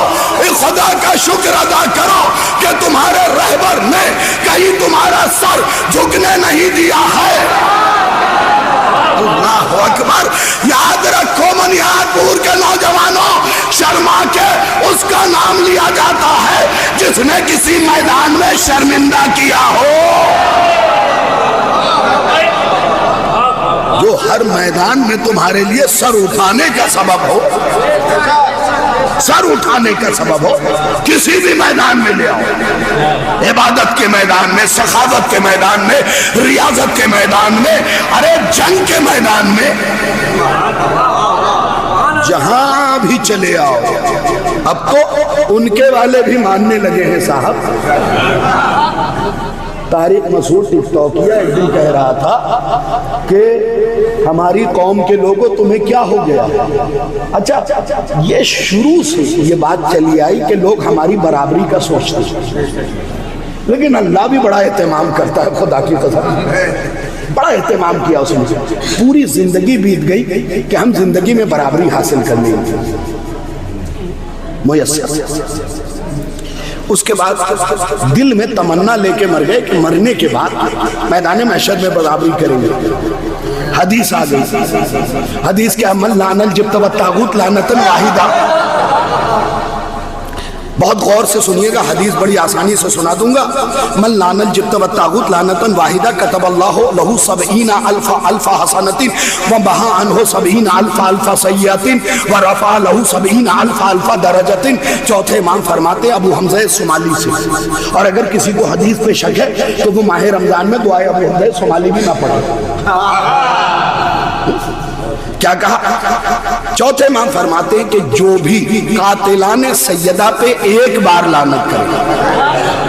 خدا کا شکر ادا کرو کہ تمہارے رہبر نے کہیں تمہارا سر جھکنے نہیں دیا ہے۔ اللہ اکبر۔ یاد رکھو منیہار پور کے نوجوانوں، شرما کے اس کا نام لیا جاتا ہے جس نے کسی میدان میں شرمندہ کیا ہو، جو ہر میدان میں تمہارے لیے سر اٹھانے کا سبب ہو، سر اٹھانے کا سبب ہو، کسی بھی میدان میں لے آؤ، عبادت کے میدان میں، سخاوت کے میدان میں، ریاضت کے میدان میں، ارے جنگ کے میدان میں، جہاں بھی چلے آؤ۔ اب تو ان کے والے بھی ماننے لگے ہیں صاحب۔ طارق مسعود ٹک ٹاکیا ایک دن کہہ رہا تھا کہ ہماری قوم کے لوگوں تمہیں کیا ہو گیا؟ اچھا یہ شروع سے یہ بات چلی آئی کہ لوگ ہماری برابری کا سوچتے ہیں، لیکن اللہ بھی بڑا اہتمام کرتا ہے، خدا کی قسم بڑا اہتمام کیا اس نے، پوری زندگی بیت گئی کہ ہم زندگی میں برابری حاصل کر لیں میسر۔ اس کے بعد دل میں تمنا لے کے مر گئے کہ مرنے کے بعد میدان محشر میں برابری کریں گے۔ حدیث آ گئی، حدیث کیا؟ من لعن الجبت والطاغوت لعنۃ واحدہ۔ بہت غور سے سنیے گا، حدیث بڑی آسانی سے سنا دوں گا۔ من لعن الجبت والطاغوت لعنۃ واحدہ کتب اللہ لہ 70,000 حسنۃ ومحا عنہ 70,000 سیئۃ ورفع لہ 70,000 درجۃ۔ چوتھے امام فرماتے ہیں ابو حمزہ صومالی سے، اور اگر کسی کو حدیث پہ شک ہے تو وہ ماہ رمضان میں دعائے ابو حمزہ صومالی بھی نہ پڑھے۔ کیا کہا؟ چوتھے امام فرماتے ہیں کہ جو بھی قاتلان سیدہ پہ ایک بار لعنت کرے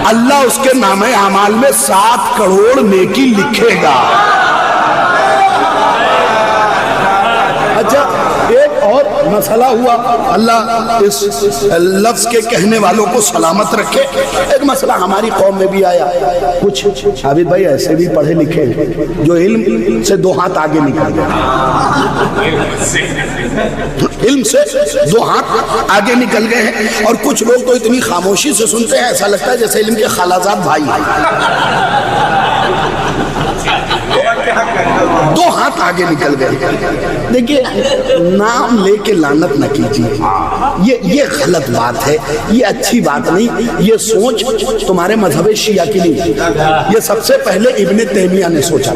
اللہ اس کے نامہ اعمال میں 7 کروڑ نیکی لکھے گا۔ اچھا ایک اور مسئلہ ہوا، اللہ اس لفظ کے کہنے والوں کو سلامت رکھے۔ ایک مسئلہ ہماری قوم میں بھی آیا، کچھ عابد بھائی ایسے بھی پڑھے لکھے ہیں جو علم سے 2 ہاتھ آگے نکل گئے، علم سے 2 ہاتھ آگے نکل گئے ہیں، اور کچھ لوگ تو اتنی خاموشی سے سنتے ہیں ایسا لگتا ہے جیسے علم کے خالازاد بھائی ہیں۔ 2 ہاتھ آگے نکل گئے۔ دیکھیے نام لے کے لعنت نہ کیجیے، یہ غلط بات ہے، یہ اچھی بات نہیں، یہ سوچ تمہارے مذہب شیعہ کی نہیں، یہ سب سے پہلے ابن تیمیہ نے سوچا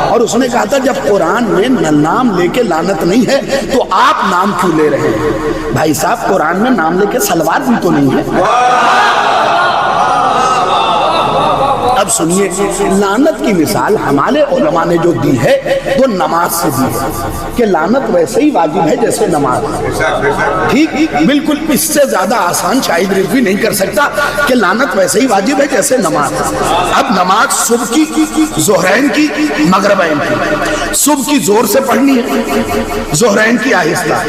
اور اس نے کہا تھا جب قرآن میں نام لے کے لعنت نہیں ہے تو آپ نام کیوں لے رہے ہیں؟ بھائی صاحب قرآن میں نام لے کے سلوات بھی تو نہیں ہے، اب سنیے، لعنت کی مثال ہمارے علماء نے جو دی ہے وہ نماز سے دی ہے کہ لعنت ویسے ہی واجب ہے جیسے نماز، ٹھیک؟ بالکل اس سے زیادہ آسان شاہد رضوی نہیں کر سکتا کہ لعنت ویسے ہی واجب ہے جیسے نماز۔ اب نماز صبح کی، ظہرین کی، مغربین کی، صبح کی زور سے پڑھنی ہے، ظہرین کی آہستہ۔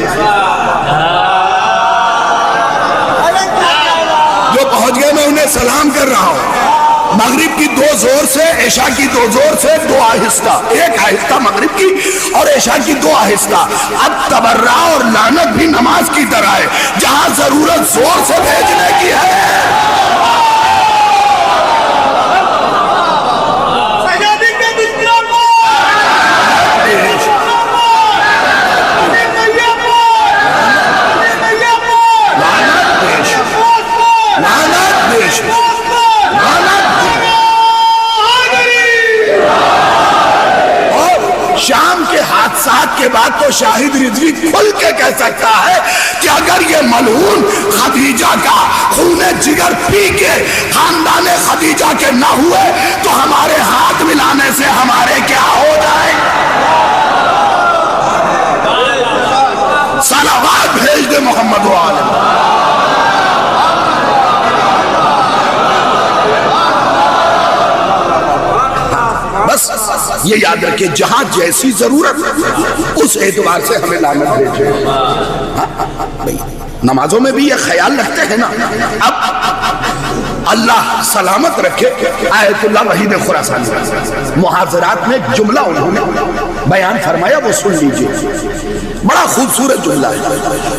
جو پہنچ گئے میں انہیں سلام کر رہا ہوں۔ مغرب کی 2 زور سے، عشاء کی 2 زور سے، 2 آہستہ، 1 آہستہ مغرب کی اور عشاء کی 2 آہستہ۔ اب تبرع اور لعنت بھی نماز کی طرح ہے، جہاں ضرورت زور سے بھیجنے کی ہے۔ شام کے حادثات کے بعد تو شاہد رضوی کھل کے کہہ سکتا ہے کہ اگر یہ ملعون خدیجہ کا خون جگر پی کے خاندان خدیجہ کے نہ ہوئے تو ہمارے ہاتھ ملانے سے ہمارے کیا ہو جائے؟ صلوات بھیج دے محمد و آل محمد۔ بس یہ یاد رکھیں، جہاں جیسی ضرورت اس اعتبار سے ہمیں لعنت بھیجے۔ نمازوں میں بھی یہ خیال رکھتے ہیں نا۔ اب اللہ سلامت رکھے، آیت اللہ وحید خراسانی محاضرات میں جملہ انہوں نے بیان فرمایا، وہ سن لیجئے، بڑا خوبصورت جملہ ہے۔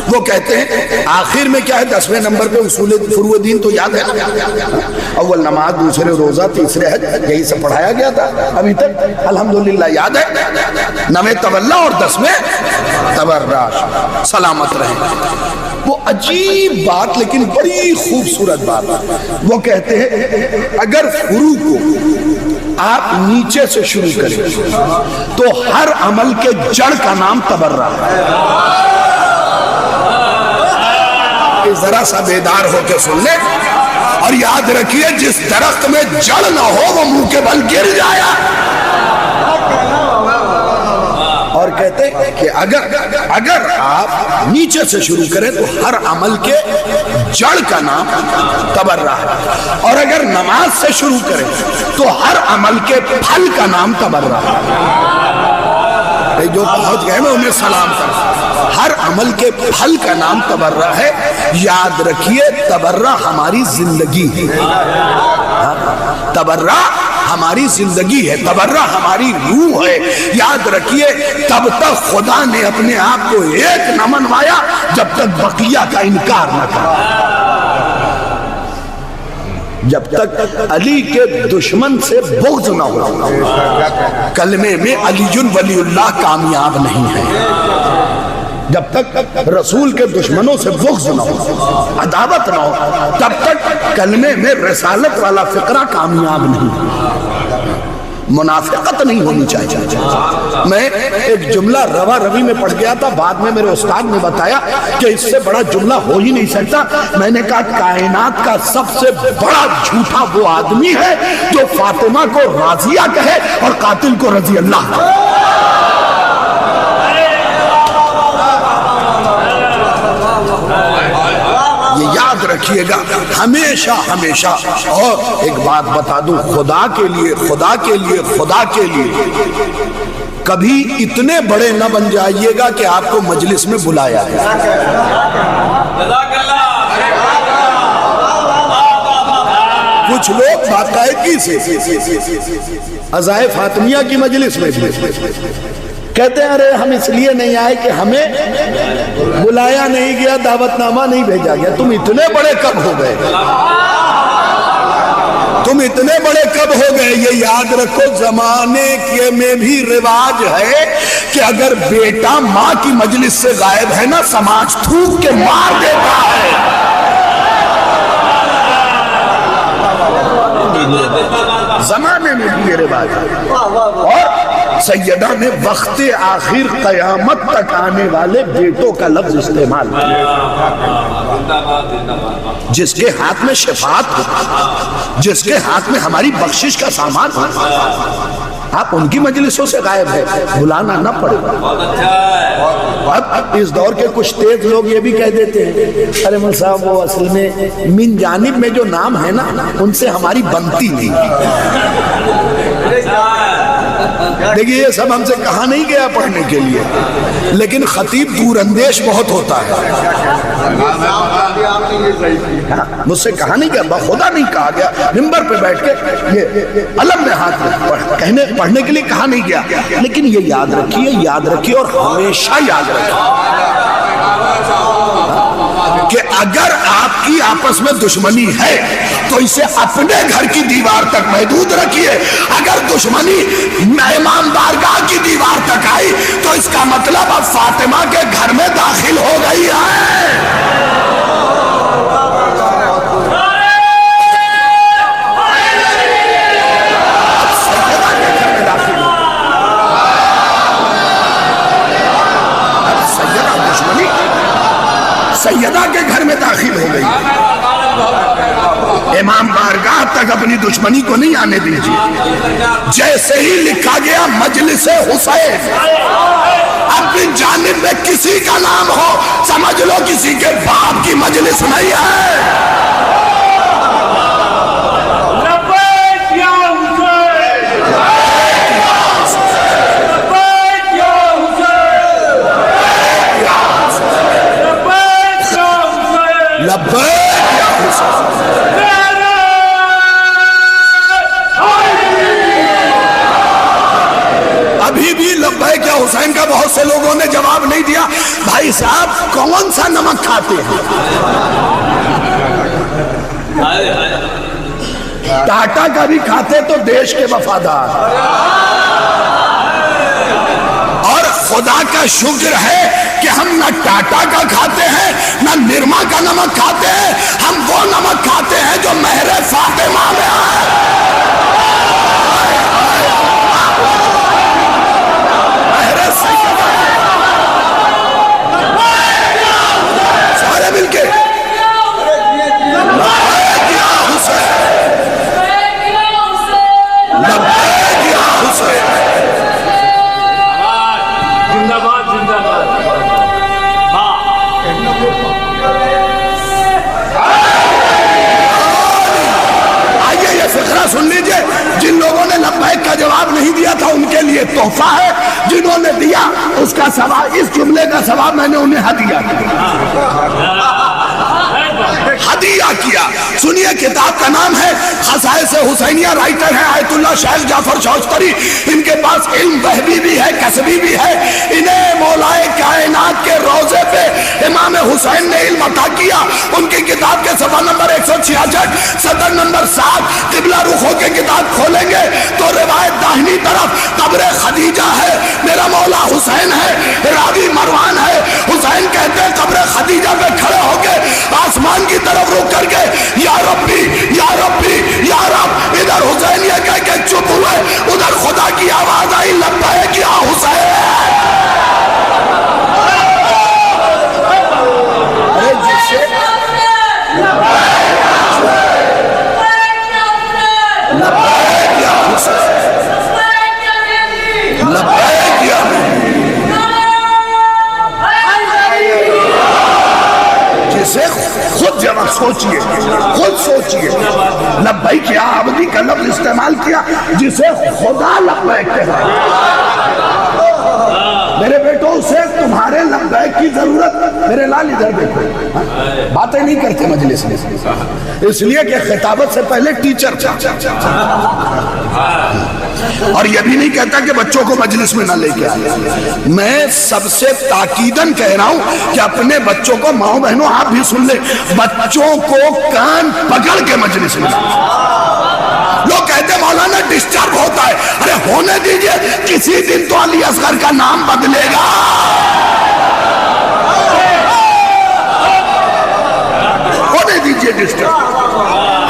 وہ کہتے ہیں آخر میں کیا ہے، 10ویں نمبر پہ اصول فروع دین تو یاد ہے نا، اول نماز، دوسرے روزہ، تیسرے حج، یہی سب پڑھایا گیا تھا ابھی تک، الحمدللہ یاد ہے۔ 9ویں تولا اور 10ویں تبرع، سلامت رہیں۔ وہ عجیب بات لیکن بڑی خوبصورت بات، وہ کہتے ہیں اگر فروع کو آپ نیچے سے شروع کریں تو ہر عمل کے جڑ کا نام تبرع ہے۔ ذرا سا بیدار ہو کے سن لیں اور یاد رکھیے، جس درخت میں جڑ نہ ہو وہ منہ کے بل گر جایا۔ اور کہتے ہیں کہ اگر آپ نیچے سے شروع کریں تو ہر عمل کے جڑ کا نام تبرع ہے، اور اگر نماز سے شروع کریں تو ہر عمل کے پھل کا نام تبرع ہے۔ جو پہنچ گئے میں انہیں سلام کرتا، ہر عمل کے پھل کا نام تبرع ہے۔ یاد رکھیے تبرع ہماری زندگی ہے، تبرع ہماری زندگی ہے، تبرع ہماری روح ہے۔ یاد رکھیے تب تک خدا نے اپنے آپ کو ایک نہ منوایا جب تک بقیہ کا انکار نہ کرا، جب تک علی کے دشمن سے بغض نہ ہو۔ کلمے میں علی ولی اللہ کامیاب نہیں ہے جب تک رسول کے دشمنوں سے بغض نہ ہو، عداوت نہ ہو، تب تک کلمے میں رسالت والا فقرہ کامیاب نہیں، منافقت نہیں ہونی چاہیے۔ میں ایک جملہ روا روی میں پڑھ گیا تھا، بعد میں میرے استاد نے بتایا کہ اس سے بڑا جملہ ہو ہی نہیں سکتا۔ میں نے کہا کائنات کا سب سے بڑا جھوٹا وہ آدمی ہے جو فاطمہ کو راضیہ کہے اور قاتل کو رضی اللہ کہے۔ یہ یاد رکھیے گا ہمیشہ ہمیشہ۔ اور ایک بات بتا دوں، خدا کے لیے کبھی اتنے بڑے نہ بن جائیے گا کہ آپ کو مجلس میں بلایا ہے۔ کچھ لوگ باقاعدگی سے عزائے فاطمیہ کی مجلس میں کہتے ہیں ارے ہم اس لیے نہیں آئے کہ ہمیں بلایا نہیں گیا، دعوت نامہ نہیں بھیجا گیا۔ تم اتنے بڑے کب ہو گئے؟ یہ یاد رکھو، زمانے کے میں بھی رواج ہے کہ اگر بیٹا ماں کی مجلس سے غائب ہے نا، سماج تھوک کے مار دیتا ہے۔ زمانے میں بھی یہ رواج ہے۔ اور سیدہ نے وقت آخر قیامت تک آنے والے بیٹوں کا لفظ استعمال کیا، جس کے ہاتھ میں شفاعت ہو، جس کے ہاتھ میں ہماری بخشش کا سامان ہو، آپ ان کی مجلسوں سے غائب ہے، بلانا نہ پڑے گا۔ اب اس دور کے کچھ تیز لوگ یہ بھی کہہ دیتے ہیں ارے مول صاحب وہ اصل میں من جانب میں جو نام ہے نا ان سے ہماری بنتی نہیں۔ دیکھیے یہ سب ہم سے کہا نہیں گیا پڑھنے کے لیے، لیکن خطیب دور اندیش بہت ہوتا ہے۔ مجھ سے کہا نہیں گیا، بخدا نہیں کہا گیا، منبر پہ بیٹھ کے یہ علم میں ہاتھ میں پڑھنے کے لیے کہا نہیں گیا، لیکن یہ یاد رکھیے اور ہمیشہ یاد رکھیے کہ اگر آپ کی آپس میں دشمنی ہے تو اسے اپنے گھر کی دیوار تک محدود رکھیے، اگر دشمنی امام بارگاہ کی دیوار تک آئی تو اس کا مطلب اب فاطمہ کے گھر میں داخل ہو گئی ہے۔ سیدہ کے گھر میں داخل ہو گئی، امام بارگاہ تک اپنی دشمنی کو نہیں آنے دیجیے۔ جیسے ہی لکھا گیا مجلس حسین، اپنی جانب میں کسی کا نام ہو سمجھ لو کسی کے باپ کی مجلس نہیں ہے۔ ابھی بھی لبیک یا حسین کا بہت سے لوگوں نے جواب نہیں دیا۔ بھائی صاحب کون سا نمک کھاتے ہیں؟ ٹاٹا کا بھی کھاتے تو دیش کے وفادار، اور خدا کا شکر ہے کہ ہم نہ ٹاٹا کا کھاتے ہیں نہ نرما کا نمک کھاتے ہیں، ہم وہ نمک کھاتے ہیں جو مہر فاطمہ میں آئے۔ سارے مل کے سن لیجئے، جن لوگوں نے لبیک کا جواب نہیں دیا تھا ان کے لیے تحفہ ہے، جنہوں نے دیا اس کا ثواب، اس جملے کا ثواب میں نے انہیں ہدیہ کیا۔ سنیے کتاب کا نام ہے خصائص حسینیہ، رائٹر ہیں آیت اللہ شیخ جعفر شوستری، ان کے پاس علم وہبی بھی ہے کسبی بھی ہے، انہیں مولائے کائنات کے روضے پہ امام حسین نے علم عطا کیا۔ ان کی کتاب کے صفحہ نمبر 166 سطر نمبر 7 قبلہ رخ ہو کے کتاب کھولیں گے تو روایت داہنی طرف قبر خدیجہ ہے، میرا مولا حسین ہے، راوی مروان ہے۔ حسین کہتے ہیں قبر خدیجہ پہ کھڑے ہو کے آسمان کی طرف رک کر کے یا ربی یا ربی یا رب، ادھر حسین یہ کہہ کے چپ ہوئے، ادھر خدا کی آواز آئی لبیک یا حسین۔ خود سوچئے لبیک یا عبدی کا لفظ استعمال کیا جسے خدا لبیک کہتا ہے۔ میرے بیٹوں سے تمہارے لبیک کی ضرورت، میرے لال ادھر دیکھو، باتیں نہیں کرتے مجلس میں، اس لیے کہ خطابت سے پہلے ٹیچر تھا، اور یہ بھی نہیں کہتا کہ بچوں کو مجلس میں نہ لے کے آئے۔ میں سب سے تاکیداً کہہ رہا ہوں کہ اپنے بچوں کو، ماؤں بہنوں آپ بھی سن لیں، بچوں کو کان پکڑ کے مجلس میں لوگ کہتے مولانا ڈسٹرب ہوتا ہے، ارے ہونے دیجئے، کسی دن تو علی اصغر کا نام بدلے گا۔ ہونے دیجئے ڈسٹرب،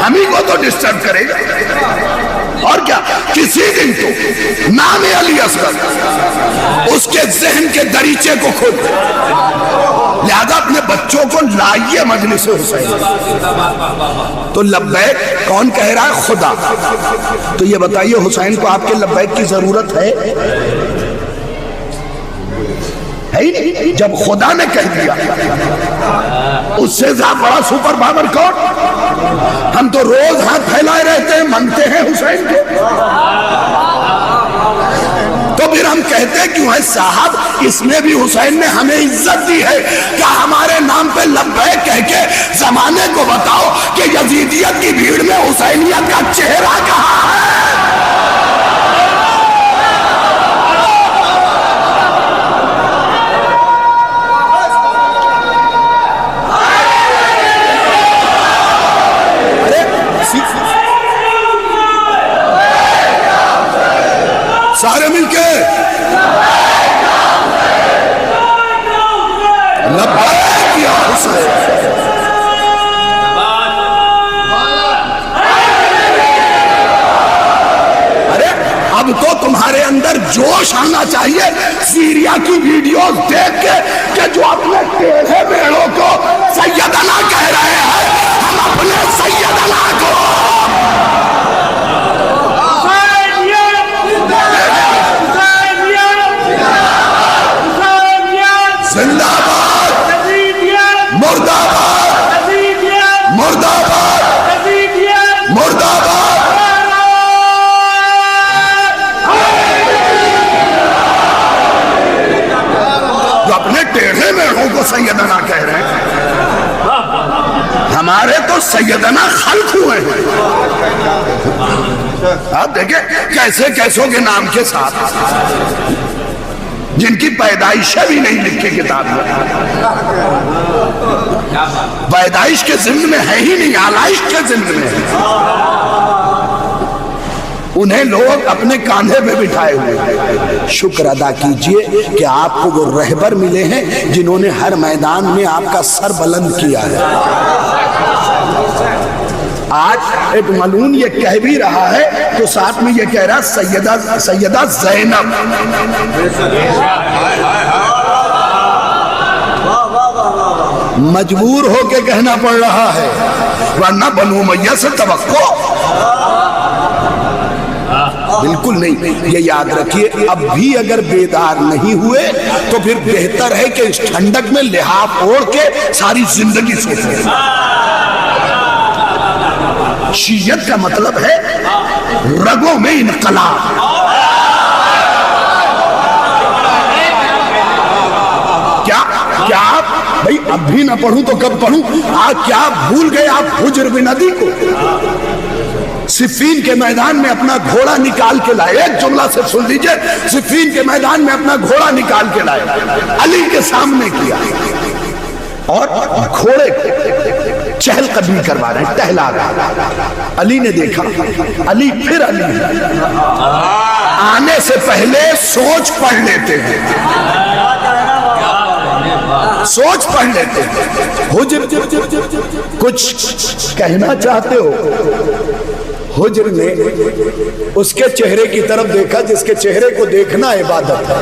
ہم ہی کو تو ڈسٹرب کرے گا، اور کیا کسی دن تو نہ امام علی اصغر اس کے ذہن کے دریچے کو کھول دے. لہذا اپنے بچوں کو لائیے مجلس حسین. تو لبیک کون کہہ رہا ہے؟ خدا. تو یہ بتائیے حسین کو آپ کے لبیک کی ضرورت ہے ہی نہیں. جب خدا نے کہہ دیا اس سے زیادہ بڑا سپر پاور کون؟ ہم تو روز ہاتھ پھیلائے رہتے ہیں، مانگتے ہیں حسین کے. تو پھر ہم کہتے کیوں ہے صاحب؟ اس میں بھی حسین نے ہمیں عزت دی ہے کہ ہمارے نام پہ لبیک کہہ کے زمانے کو بتاؤ کہ یزیدیت کی بھیڑ میں حسینیت کا چہرہ کہاں ہے. سارے مل کے لبیک یا حسین. ارے اب تو تمہارے اندر جوش آنا چاہیے سیریا کی ویڈیوز دیکھ کے کہ جو اپنے ٹیڑھے بیڑوں کو سیدنا کہہ رہے ہیں. ہم اپنے سیدنا کو زندہ باد، مرد آباد، مرد آباد، مرد آباد. جو اپنے ٹیڑھے میڑوں کو سیدنا کہہ رہے ہیں، ہمارے تو سیدنا خلق ہوئے ہیں. آپ دیکھیں کیسے کیسوں کے نام کے ساتھ جن کی پیدائش بھی نہیں لکھی کتاب میں. پیدائش کے ضمن میں ہے ہی نہیں، آلائش کے ضمن میں ہے. انہیں لوگ اپنے کاندھے پہ بٹھائے ہوئے ہیں. شکر ادا کیجئے کہ آپ کو وہ رہبر ملے ہیں جنہوں نے ہر میدان میں آپ کا سر بلند کیا ہے. آج ایک ملعون یہ کہہ بھی رہا ہے تو ساتھ میں یہ کہہ رہا سیدہ زینب. مجبور ہو کے کہنا پڑ رہا ہے ورنہ بنو امیہ سے توقع بالکل نہیں. یہ یاد رکھیے اب بھی اگر بیدار نہیں ہوئے تو پھر بہتر ہے کہ اس ٹھنڈک میں لحاف اوڑھ کے ساری زندگی سوچیں. شیعت کا مطلب ہے رگوں میں انقلاب. کیا آپ بھئی اب بھی نہ پڑھوں تو کب پڑھوں؟ کیا بھول گئے آپ حجر بن عدی کو؟ صفین کے میدان میں اپنا گھوڑا نکال کے لائے. ایک جملہ سے سن لیجئے. صفین کے میدان میں اپنا گھوڑا نکال کے لائے، علی کے سامنے کیا اور گھوڑے کو چہل قدمی کروا رہے ہیں، ٹہلا رہے. علی نے دیکھا، علی پھر علی آنے سے پہلے سوچ پڑھ لیتے ہیں، سوچ پڑھ لیتے ہیں. حجر کچھ کہنا چاہتے ہو؟ حجر نے اس کے چہرے کی طرف دیکھا جس کے چہرے کو دیکھنا عبادت ہے.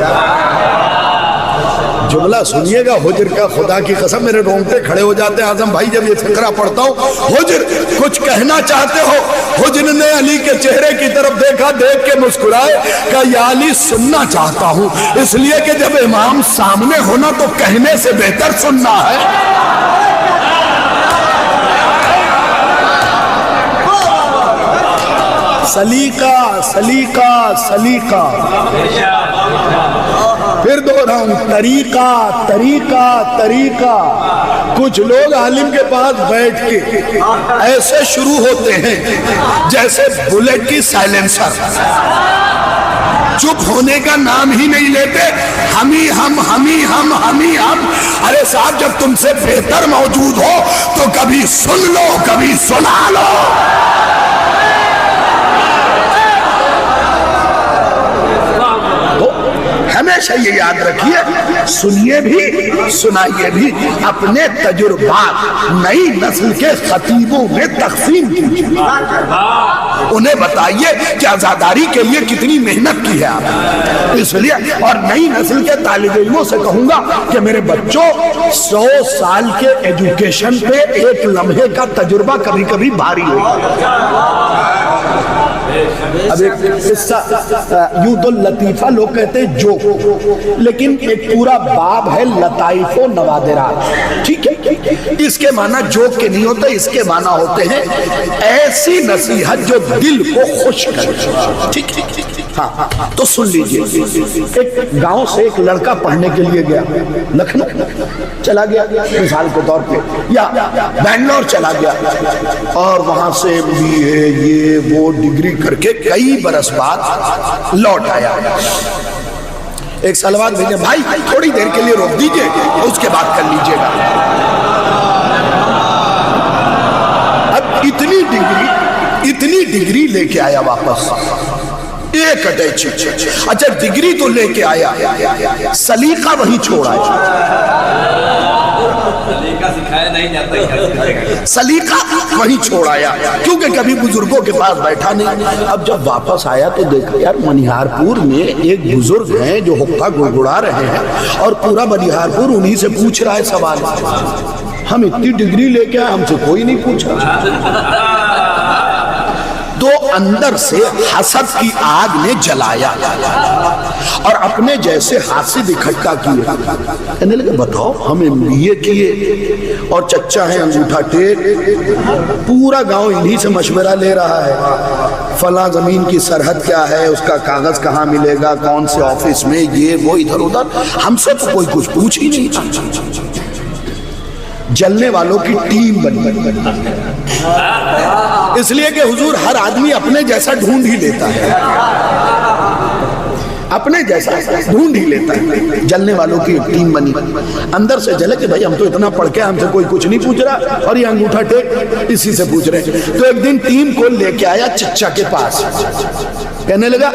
جملہ سنیے گا حجر کا، خدا کی قسم میرے رونگٹے کھڑے ہو جاتے ہیں اعظم بھائی جب یہ فقرہ پڑھتا ہوں. حجر کچھ کہنا چاہتے ہو؟ حجر نے علی کے چہرے کی طرف دیکھا، دیکھ کے مسکرائے کہ یا علی سننا چاہتا ہوں، اس لیے کہ جب امام سامنے ہونا تو کہنے سے بہتر سننا ہے. سلیقہ سلیقہ سلیقہ. پھر دوہراؤں، طریقہ طریقہ طریقہ. کچھ لوگ عالم کے پاس بیٹھ کے ایسے شروع ہوتے ہیں جیسے بلیٹ کی سائلنسر، چپ ہونے کا نام ہی نہیں لیتے. ہمی ہم ہمی ہم ہمی ہم. ارے صاحب جب تم سے بہتر موجود ہو تو کبھی سن لو، کبھی سنا لو. ہمیں ہمیشہ یہ یاد رکھیے، سنیے بھی سنائیے بھی، اپنے تجربات نئی نسل کے خطیبوں میں تقسیم کیجیے، انہیں بتائیے کہ آزاداری کے لیے کتنی محنت کی ہے آپ نے۔ اس لیے اور نئی نسل کے طالب علموں سے کہوں گا کہ میرے بچوں 100 سال کے ایجوکیشن پہ ایک لمحے کا تجربہ کبھی کبھی بھاری ہوگا۔ اب ایک قصہ یوں تو لطیفہ لوگ کہتے ہیں جوک، لیکن ایک پورا باب ہے لطائف و نوادرات، ٹھیک ہے؟ اس کے معنی جوک کے نہیں ہوتے، اس کے معنی ہوتے ہیں ایسی نصیحت جو دل کو خوش کرے، ٹھیک ہے؟ ہاں تو سن لیجئے، ایک گاؤں سے ایک لڑکا پڑھنے کے لیے گیا، لکھنؤ چلا گیا مثال کے طور پہ، یا بنگلور چلا گیا، اور وہاں سے بھی یہ وہ ڈگری کر کے کئی برس بعد لوٹ آیا۔ ایک سلوات بھیجے، بھائی تھوڑی دیر کے لیے روک دیجئے، اس کے بعد کر لیجئے گا۔ اب اتنی ڈگری لے کے آیا واپس، ایک اٹیچی، اچھا ڈگری تو لے کے آیا، سلیقہ وہیں چھوڑا سلیقہ وہیں چھوڑ آیا، کیونکہ کبھی بزرگوں کے پاس بیٹھا نہیں۔ اب جب واپس آیا تو دیکھا یار منیہار پور میں ایک بزرگ ہیں جو حقہ گڑگڑا رہے ہیں، اور پورا منیہار پور انہی سے پوچھ رہا ہے سوال، ہم اتنی ڈگری لے کے آئے، ہم سے کوئی نہیں پوچھا۔ تو اندر سے حسد کی آگ نے جلایا اور اپنے جیسے حاسد اکھٹا کیے، کہنے لگے بتاؤ ہم MBA کیے اور چچا ہے انگوٹھا ٹیک، پورا گاؤں انہی سے مشورہ لے رہا ہے، فلاں زمین کی سرحد کیا ہے، اس کا کاغذ کہاں ملے گا، کون سے آفس میں، یہ وہ ادھر ادھر، ہم سے تو کوئی کچھ پوچھ ہی نہیں۔ جلنے والوں کی ٹیم بنی، اس لیے کہ حضور ہر آدمی اپنے جیسا ڈھونڈ ہی لیتا ہے، اپنے جیسا ڈھونڈ ہی لیتا ہے۔ جلنے والوں کی ٹیم بنی، اندر سے جلے کہ بھائی ہم تو اتنا پڑھ کے ہم سے کوئی کچھ نہیں پوچھ رہا، اور یہ انگوٹھا ٹیک اسی سے پوچھ رہے ہیں۔ تو ایک دن ٹیم کو لے کے آیا چچا کے پاس، کہنے لگا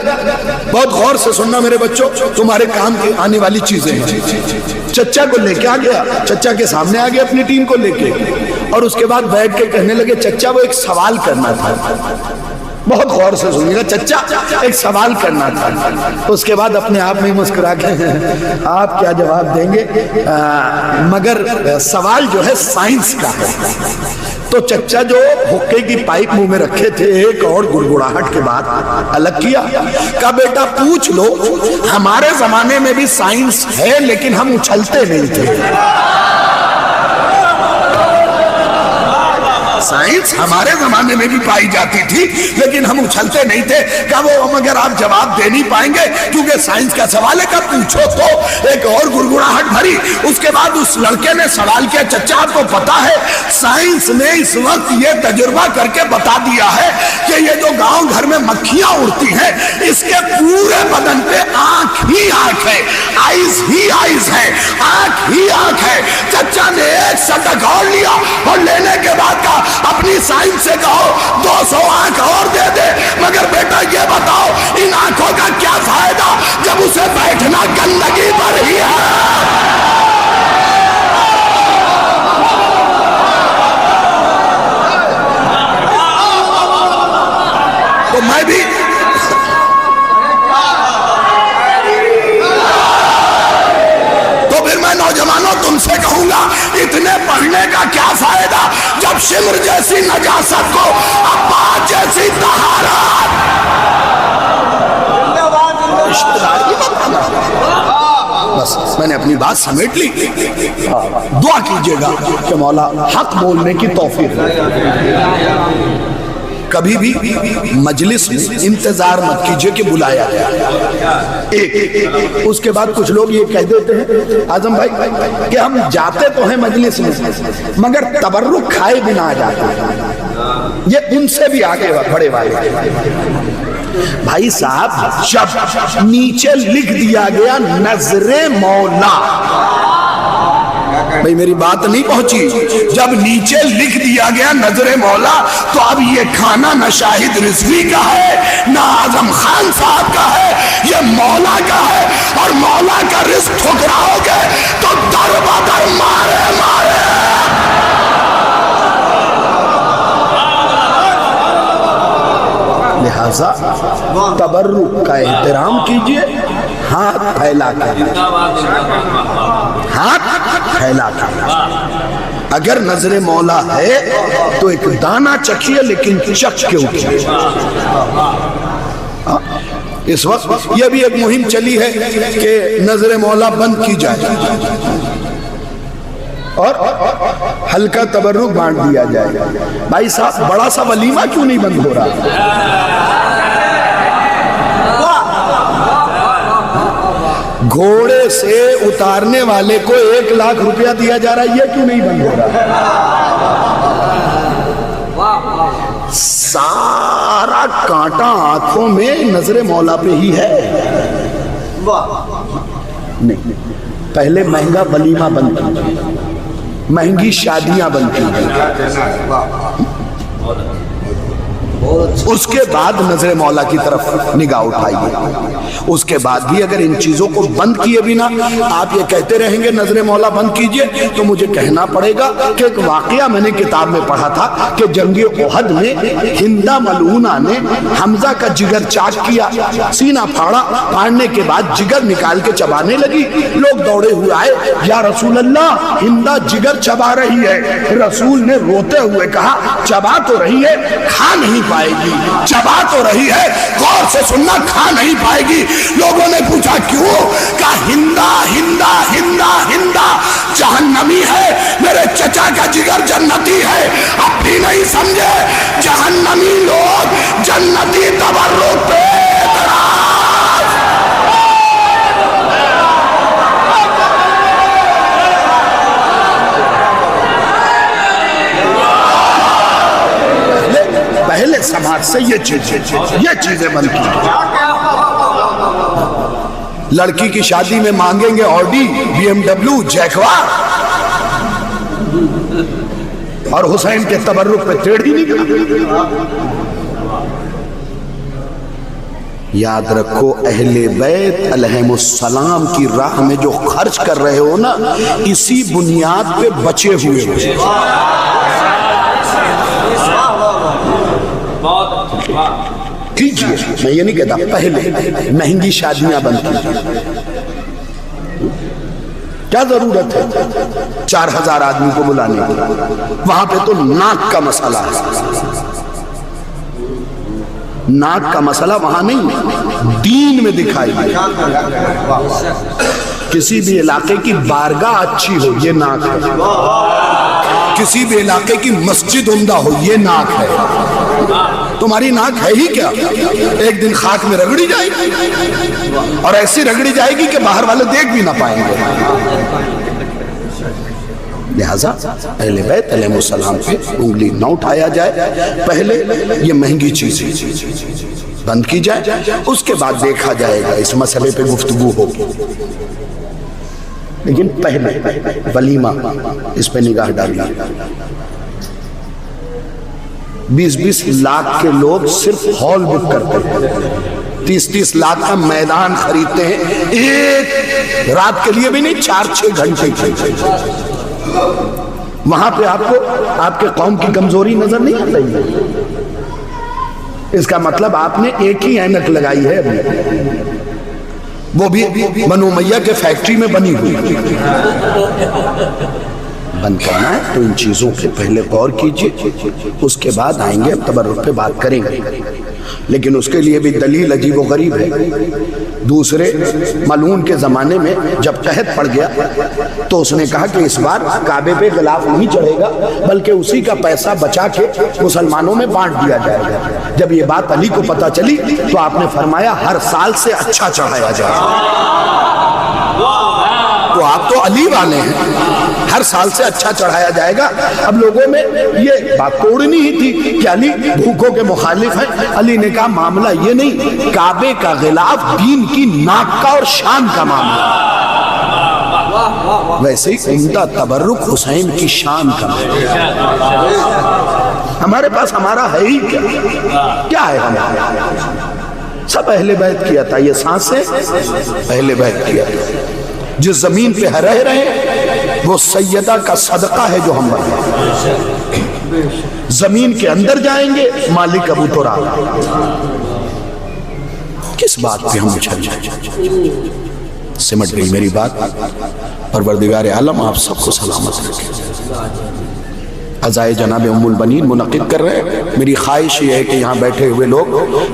بہت غور سے سننا میرے بچوں، تمہارے کام کی آنے والی چیزیں ہیں۔ چچا کو لے کے آ گیا، چچا کے سامنے آ گیا اپنی ٹیم کو لے کے، اور اس کے بعد بیٹھ کے کہنے لگے چچا وہ ایک سوال کرنا تھا، بہت غور سے سنیے گا، چچا ایک سوال کرنا تھا۔ اس کے بعد اپنے آپ میں مسکرا کے آپ کیا جواب دیں گے، مگر سوال جو ہے سائنس کا ہے۔ تو چچا جو حقے کی پائپ منہ میں رکھے تھے، ایک اور گڑگڑاہٹ کے بعد الگ کیا، کہا بیٹا پوچھ لو، ہمارے زمانے میں بھی سائنس ہے لیکن ہم اچھلتے نہیں تھے۔ سائنس ہمارے زمانے میں بھی پائی جاتی تھی لیکن ہم اچھلتے نہیں تھے۔ کہا وہ مگر آپ جواب دے نہیں پائیں گے کیونکہ سائنس کا سوال ہے، کہ پوچھو تو۔ ایک اور گڑگڑاہٹ بھری، اس کے بعد اس لڑکے نے سوال کیا چچا آپ کو پتا ہے سائنس نے اس وقت یہ تجربہ کر کے بتا دیا ہے کہ یہ جو گاؤں گھر میں مکھیاں اڑتی ہیں اس کے پورے بدن پہ آنکھ ہی آنکھ ہے، آئیز ہی آئیز ہے، آنکھ ہی آنکھ ہے۔ چچا نے ایک سٹک اور لیا اور لینے کے بعد کہا اپنی سائنس سے کہو 200 آنکھ اور دے دے، مگر بیٹا یہ بتاؤ ان آنکھوں کا کیا فائدہ جب اسے بیٹھنا گندگی پر ہی ہے۔ تو میں بھی نوجوانوں تم سے کہوں گا اتنے پڑھنے کا کیا فائدہ جب شمر جیسی نجاست کو عباس جیسی طہارت۔ بس میں نے اپنی بات سمیٹ لی، دعا کیجئے گا کہ مولا حق بولنے کی توفیق دے۔ کبھی بھی مجلس میں انتظار مت کیجئے کہ بلایا جائے۔ ایک اس کے بعد کچھ لوگ یہ کہہ دیتے ہیں اعظم بھائی کہ ہم جاتے تو ہیں مجلس میں مگر تبرک کھائے بنا جاتے ہیں، یہ ان سے بھی آگے بڑے والے۔ بھائی صاحب جب نیچے لکھ دیا گیا نظر مولا، بھئی میری بات نہیں پہنچی؟ جب نیچے لکھ دیا گیا نظر مولا تو اب یہ کھانا نہ شاہد رضوی کا ہے نہ اعظم خان صاحب کا ہے، یہ مولا کا ہے، اور مولا کا رزق ٹھکراؤ گے تو در بدر مارے مارے۔ لہذا تبرک کا احترام کیجئے، ہاتھ پھیلا کر، ہاتھ پھیلا کر۔ اگر نظر مولا ہے تو ایک دانہ چکھیے، لیکن چکھ کے اٹھیے۔ اس وقت یہ بھی ایک مہم چلی ہے کہ نظر مولا بند کی جائے اور ہلکا تبرک بانٹ دیا جائے۔ بھائی صاحب بڑا سا ولیمہ کیوں نہیں بند ہو رہا؟ گھوڑے سے اتارنے والے کو 1 لاکھ روپیہ دیا جا رہا ہے، یہ کیوں نہیں بند ہو رہا؟ سارا کانٹا آنکھوں میں نظر مولا پہ ہی ہے۔ نہیں، پہلے مہنگا ولیمہ بند کیجیے، مہنگی شادیاں بند کیجیے، اس کے بعد نظر مولا کی طرف نگاہ اٹھائیے۔ اس کے بعد بھی اگر ان چیزوں کو بند کیے بنا آپ یہ کہتے رہیں گے نظر مولا بند کیجئے، تو مجھے کہنا پڑے گا کہ ایک واقعہ میں نے کتاب میں پڑھا تھا کہ جنگ احد میں ہندہ ملعونہ نے حمزہ کا جگر چاک کیا، سینہ پھاڑا، پھاڑنے کے بعد جگر نکال کے چبانے لگی۔ لوگ دوڑے ہوئے آئے، یا رسول اللہ ہندہ جگر چبا رہی ہے۔ رسول نے روتے ہوئے کہا چبا تو رہی ہے، کھا نہیں پائے گی، چبا تو رہی ہے، غور سے سننا، کھا نہیں پائے گی۔ لوگوں نے پوچھا کیوں؟ کہا ہندہ ہندہ ہندہ ہندہ جہنمی ہے، میرے چچا کا جگر جنتی ہے۔ اب بھی نہیں سمجھے؟ جہنمی لوگ جنتی تبرک پہ اعتراض۔ پہلے سماج سے یہ چیزیں بند کی۔ لڑکی کی شادی میں مانگیں گے Audi, B M W, Jaguar, اور حسین کے تبرک پہ ٹیڑھی نہیں۔ یاد رکھو اہل بیت علیہم السلام کی راہ میں جو خرچ کر رہے ہو نا، اسی بنیاد پہ بچے ہوئے ہو۔ کیجئے، میں یہ نہیں کہتا، پہلے مہنگی شادیاں بند کیجئے۔ کیا ضرورت ہے 4000 آدمی کو بلانے کی؟ وہاں پہ تو ناک کا مسئلہ ہے، ناک کا مسئلہ وہاں نہیں، دین میں دکھائی دے۔ کسی بھی علاقے کی بارگاہ اچھی ہو، یہ ناک ہے۔ کسی بھی علاقے کی مسجد عمدہ ہو، یہ ناک ہے۔ تمہاری ناک ہے ہی کیا؟ ایک دن خاک میں رگڑی جائے گی، اور ایسی رگڑی جائے گی کہ باہر والے دیکھ بھی نہ پائیں گے۔ لہذا اہل بیت علیہ السلام پہ انگلی نہ اٹھایا جائے، پہلے یہ مہنگی چیزیں بند کی جائے، اس کے بعد دیکھا جائے گا، اس مسئلے پہ گفتگو ہوگی۔ لیکن پہلے ولیمہ اس پہ نگاہ ڈالنا۔ 20-20 لاکھ کے لوگ صرف ہال بک کرتے ہیں، 30-30 لاکھ کا میدان خریدتے ہیں، ایک رات کے لیے بھی نہیں، 4-6 گھنٹے کے۔ وہاں پہ آپ کو آپ کے قوم کی کمزوری نظر نہیں آ رہی ہے؟ اس کا مطلب آپ نے ایک ہی اینک لگائی ہے ابھی، وہ بھی بنو امیہ کے فیکٹری میں بنی ہوئی۔ بند کرنا ہے تو ان چیزوں کے پہلے غور کیجئے، اس کے بعد آئیں گے، اب تبرک پہ بات کریں گے۔ لیکن اس کے لیے بھی دلیل عجیب و غریب ہے۔ دوسرے ملعون کے زمانے میں جب قحط پڑ گیا تو اس نے کہا کہ اس بار کعبے پہ غلاف نہیں چڑھے گا، بلکہ اسی کا پیسہ بچا کے مسلمانوں میں بانٹ دیا جائے گا۔ جب یہ بات علی کو پتہ چلی تو آپ نے فرمایا ہر سال سے اچھا چڑھایا جائے۔ تو آپ تو علی والے ہیں، ہر سال سے اچھا چڑھایا جائے گا۔ اب لوگوں میں یہ بات توڑنی ہی تھی کہ علی بھوکوں کے مخالف ہیں۔ علی نے کہا معاملہ یہ نہیں، کعبے کا غلاف دین کی ناک کا اور شان کا معاملہ۔ ویسے ہی عمدہ تبرک حسین کی شان کا ہمارے پاس ہمارا ہے ہی کیا ہے ہمارا؟ سب اہل بیت کیا تھا، یہ سانسیں اہل بیت کیا تھا۔ جس زمین پہ رہ رہے وہ سیدہ کا صدقہ ہے جو ہم بنے۔ زمین کے اندر جائیں گے مالک ابو تراب۔ کس بات پہ ہم اچھل جائیں؟ سمٹ گئی میری بات؟ پروردگار عالم آپ سب کو سلامت رکھے۔ عزائے جناب ام البنین منعقد کر رہے ہیں۔ میری خواہش یہ ہے کہ یہاں بیٹھے ہوئے لوگ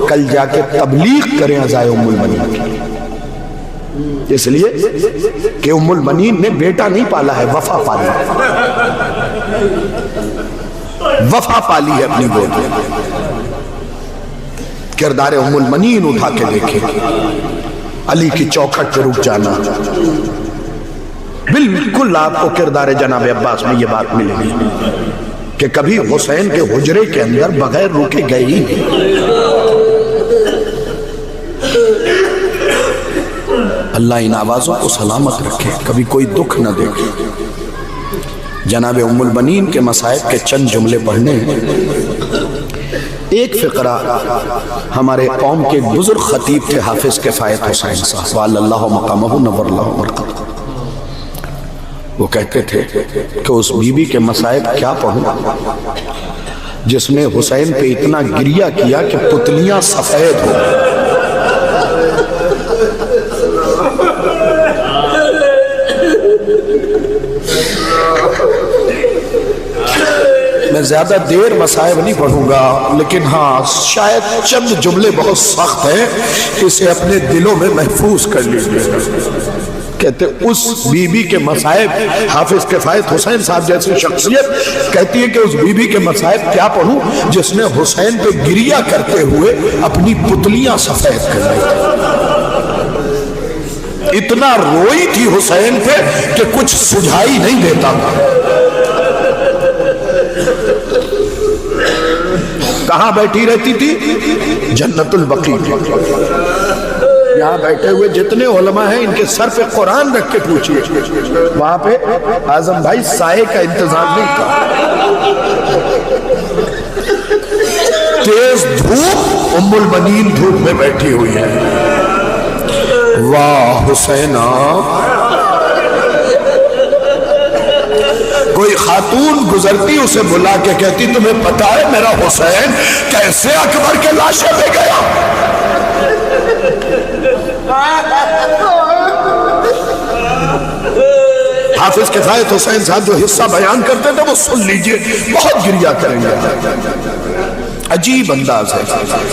کل جا کے تبلیغ کریں عزائے ام البنین کی، اس لیے کہ ام البنین نے بیٹا نہیں پالا ہے، وفا پالی، وفا پالی ہے اپنی گود میں۔ کردار ام البنین اٹھا کے دیکھیں، علی کی چوکھٹ پہ رک جانا، بالکل آپ کو کردار جناب عباس میں یہ بات ملے گی کہ کبھی حسین کے حجرے کے اندر بغیر روکے گئے ہی نہیں۔ اللہ ان آوازوں کو سلامت رکھے، کبھی کوئی دکھ نہ دیکھے۔ جناب ام البنین کے مصائب کے چند جملے پڑھنے ہیں۔ ایک فقرہ ہمارے قوم کے بزرگ خطیب تھے حافظ کفایت حسین صاحب وعلی اللہ مقامہ نور اللہ مرقدہ، وہ کہتے تھے کہ اس بی بی کے مصائب کیا پڑھوں جس نے حسین پہ اتنا گریہ کیا کہ پتلیاں سفید ہو گئی۔ میں زیادہ دیر مصائب نہیں پڑھوں گا، لیکن ہاں شاید چند جملے بہت سخت ہیں، اسے اپنے دلوں میں محفوظ کر لیجیے۔ کہتے اس بی بی کے مصائب، حافظ کفایت حسین صاحب جیسی شخصیت کہتی ہے کہ اس بی بی کے مصائب کیا پڑھوں جس نے حسین پہ گریہ کرتے ہوئے اپنی پتلیاں سفید کر لی۔ اتنا روئی تھی حسین پہ کہ کچھ سجھائی نہیں دیتا تھا۔ کہاں بیٹھی رہتی تھی؟ جنت البقیع۔ یہاں بیٹھے ہوئے جتنے علماء ہیں ان کے سر پہ قرآن رکھ کے پوچھئے، وہاں پہ اعظم بھائی سائے کا انتظام نہیں تھا۔ تیز دھوپ، ام البنین دھوپ میں بیٹھی ہوئی ہے۔ واہ حسینہ، کوئی خاتون گزرتی اسے بلا کے کہتی تمہیں پتا ہے میرا حسین کیسے اکبر کے لاشے پہ گیا؟ حافظ کفایت حسین صاحب جو حصہ بیان کرتے تھے وہ سن لیجئے، بہت گریہ کریں گے۔ عجیب انداز ہے،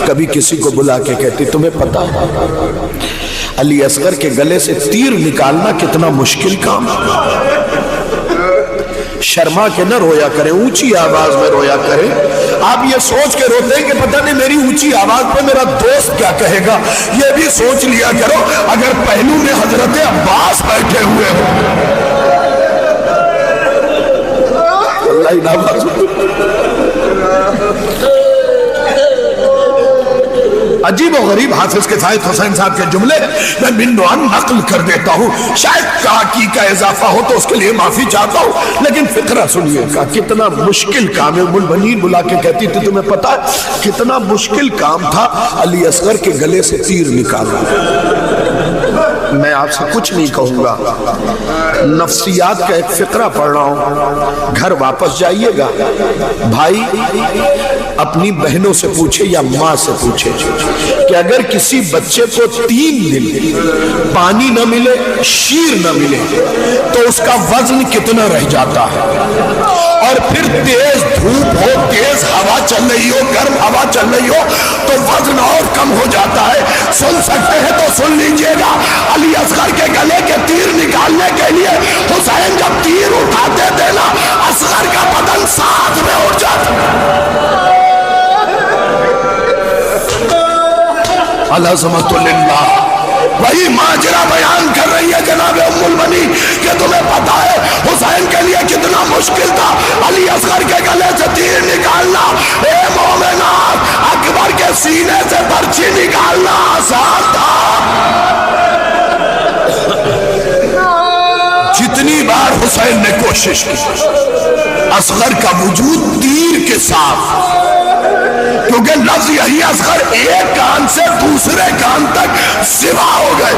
کبھی کسی کو بلا کے کہتی تمہیں پتا ہے علی اصغر کے گلے سے تیر نکالنا کتنا مشکل کام ہے، شرما کے نہ رویا کریں، اونچی آواز میں رویا کریں۔ آپ یہ سوچ کے روتے ہیں کہ پتہ نہیں میری اونچی آواز پہ میرا دوست کیا کہے گا، یہ بھی سوچ لیا کرو اگر پہلو میں حضرت عباس بیٹھے ہوئے ہو۔ اللہ نواز۔ عجیب و غریب حافظ کفایت حسین صاحب کے جملے میں من و عن نقل کر دیتا ہوں، شاید کاکی کا اضافہ ہو تو اس کے لیے معافی چاہتا ہوں، لیکن فقرہ سنیے گا کتنا مشکل کام ہے۔ ام البنین بلا کے کہتی تھی تمہیں پتا ہے کتنا مشکل کام تھا علی اصغر کے گلے سے تیر نکالنا۔ میں آپ سے کچھ نہیں کہوں گا، نفسیات کا ایک فقرہ پڑھ رہا ہوں، گھر واپس جائیے گا، بھائی اپنی بہنوں سے پوچھے یا ماں سے پوچھے کہ اگر کسی بچے کو 3 دن پانی نہ ملے، شیر نہ ملے تو اس کا وزن کتنا رہ جاتا ہے، اور پھر تیز دھوپ ہو، تیز ہوا چل رہی ہو، گرم ہوا چل رہی ہو تو وزن اور کم ہو جاتا ہے۔ سن سکتے ہیں تو سن لیجئے گا، علی اصغر کے گلے کے تیر نکالنے کے لیے حسین جب تیر اٹھاتے تھے نا، اصغر کا بدن ساتھ میں اٹھ جاتا۔ العظمت للہ۔ وہی ماجرہ بیان کر رہی ہے جناب ام البنین کہ تمہیں پتا ہے حسین کے لیے کتنا مشکل تھا علی اصغر کے گلے سے تیر نکالنا۔ اے مومنات، اکبر کے سینے سے برچھی نکالنا آسان تھا، حسین نے کوشش کی اصغر کا وجود تیر کے ساتھ، کیونکہ لفظ یہی اصغر ایک کان سے دوسرے کان تک سوا ہو گئے.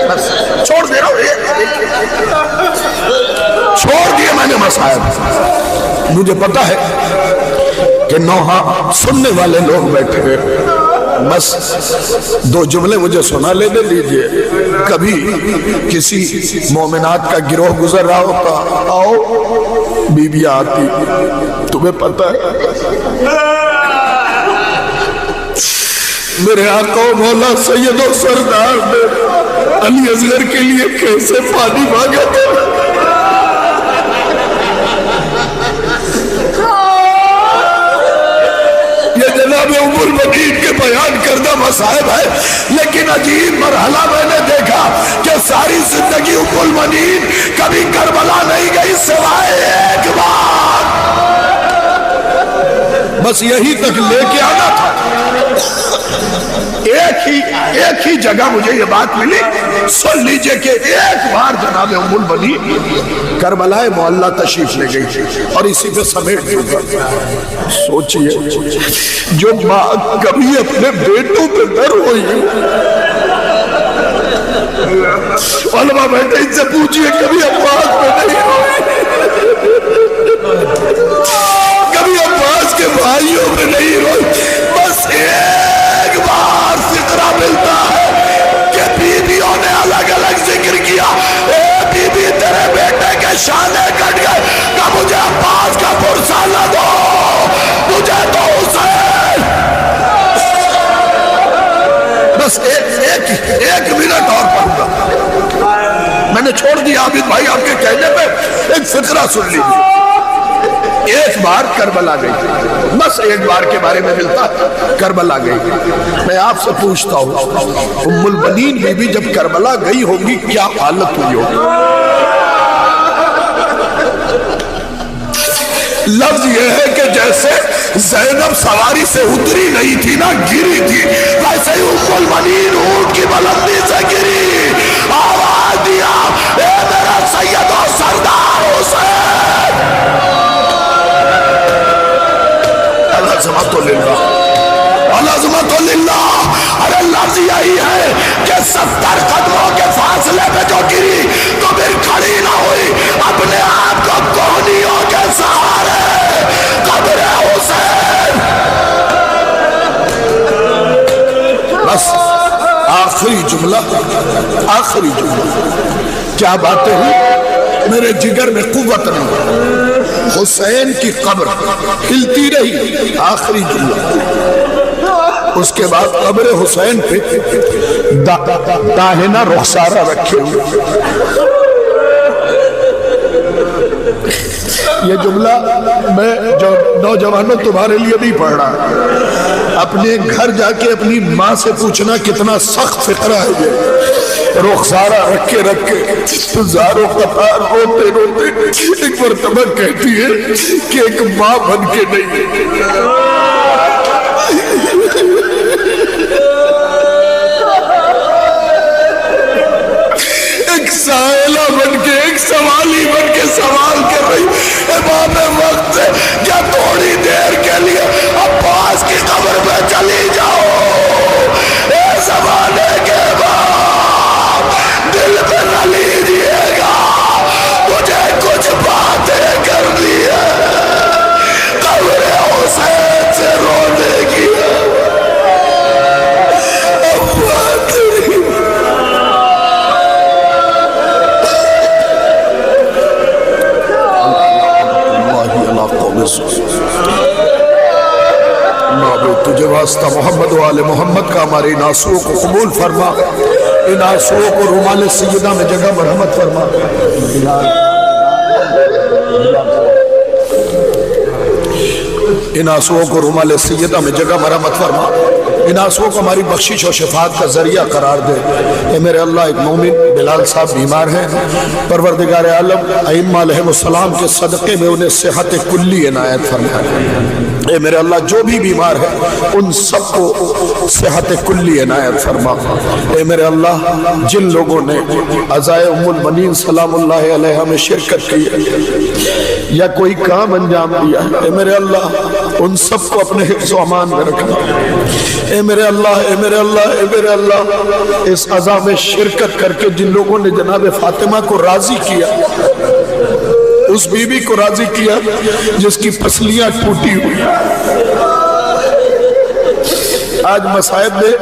بس چھوڑ دے رہا ہوں، چھوڑ دیے میں نے مسائل. مجھے پتا ہے کہ نوحہ سننے والے لوگ بیٹھے ہوئے، بس دو جملے مجھے سنا لینے دیجئے. کبھی کسی مومنات کا گروہ گزر رہا ہوتا، آؤ بیویاں آتی، تمہیں پتا ہے میرے آقا و مولا سید و سردار نے علی اصغر کے لیے کیسے پانی مانگا تھا. یہ جناب ام المؤمنین کے بیان کردہ مصائب ہے، لیکن عجیب مرحلہ میں نے دیکھا کہ ساری زندگی ام المؤمنین کبھی کربلا نہیں گئی سوائے ایک بار، بس یہی تک لے کے آنا تھا. ایک ہی جگہ مجھے یہ بات ملی، سن لیجئے کہ ایک بار جناب ام المؤمنین کربلا معلی تشریف لے گئی اور اسی پہ سمیٹ دیا. سوچئے جو ماں کبھی اپنے بیٹوں پہ نہ روئی، علماء بیٹے ان سے پوچھئے کبھی عباس پہ نہیں روئی، کبھی عباس کے بھائیوں پہ نہیں روئی. بس ایک بار فقرہ ملتا ہے کہ بیویوں نے الگ الگ ذکر کیا، اے بی بی تیرے بیٹے کے شانے کٹ گئے، کہ مجھے عباس کا پرسہ نہ دو، مجھے تو حسین. بس ایک منٹ اور پڑھوں گا، میں نے چھوڑ دیا. عابد بھائی آپ کے کہنے پہ ایک فقرہ سن لیجیے. ایک بار کربلا گئی، بس ایک بار کے بارے میں ملتا کربلا گئی. میں آپ سے پوچھتا ہوں ام المؤمنین بی بی جب کربلا گئی ہوگی کیا حالت ہوئی ہوگی؟ لفظ یہ ہے کہ جیسے زینب سواری سے اتری نہیں تھی نا، گری تھی، ویسے ہی ام المؤمنین اونٹ کی بلندی سے گری، آواز دیا اے میرا سید و سردار حسین. العظمت للہ، العظمت للہ. ارے لفظ یہی ہے کہ 70 قدموں کے فاصلے پہ جو گری تو پھر کھڑی نہ ہوئی، اپنے آپ کو کوہنیوں کے سہارے قبر حسین. بس آخری جملہ کیا باتیں ہوئی، میرے جگر میں قوت نہیں، حسین کی قبر ہلتی رہی. آخری جملہ، اس کے بعد قبر حسین پہ داہنا رخسارہ رکھے ہوئے. یہ جملہ میں جو نوجوانوں تمہارے لیے نہیں پڑھ رہا، اپنے گھر جا کے اپنی ماں سے پوچھنا کتنا سخت فقرہ ہے. یہ رخسارہ رکھ کے زاروں قطار روتے روتے ایک مرتبہ کہتی ہے کہ ایک ماں بن کے نہیں، ایک سائلہ بن کے، ایک سوالی بن کے سوال کر رہی، امام وقت سے کیا تھوڑی دیر کے لیے عباس کی قبر پہ چلی جاؤ. اے زمانے کے بعد دل پہ نہ لیجیے گا، مجھے کچھ باتیں کرنی ہے، قبر حسین سے رونے کی ہے. تجھے واسطہ محمد و آل محمد کا ہمارے ان آنسوؤں کو قبول فرما، ان آنسوؤں کو رومال سیدہ میں جگہ مرحمت فرما. ان آنسوؤں کو رومال سیدہ میں جگہ مرحمت فرما، ان آنسوؤں کو ہماری بخشش و شفاعت کا ذریعہ قرار دے. اے میرے اللہ، ایک مومن بلال صاحب بیمار ہیں، پروردگار عالم ائمہ علیہ السلام کے صدقے میں انہیں صحت کلی عنایت فرما. اے میرے اللہ جو بھی بیمار ہے ان سب کو صحت کلی عنایت فرما۔ اے میرے اللہ جن لوگوں نے عزائے ام المنین سلام اللہ علیہ میں شرکت کی یا کوئی کام انجام دیا، اے میرے اللہ ان سب کو اپنے حفظ و امان میں رکھنا۔ اے میرے اللہ اے میرے اللہ اے میرے اللہ اس عزا میں شرکت کر کے جن لوگوں نے جناب فاطمہ کو راضی کیا، اس بی بی کو راضی کیا جس کی پسلیاں ٹوٹی ہوئی، آج مصائب میں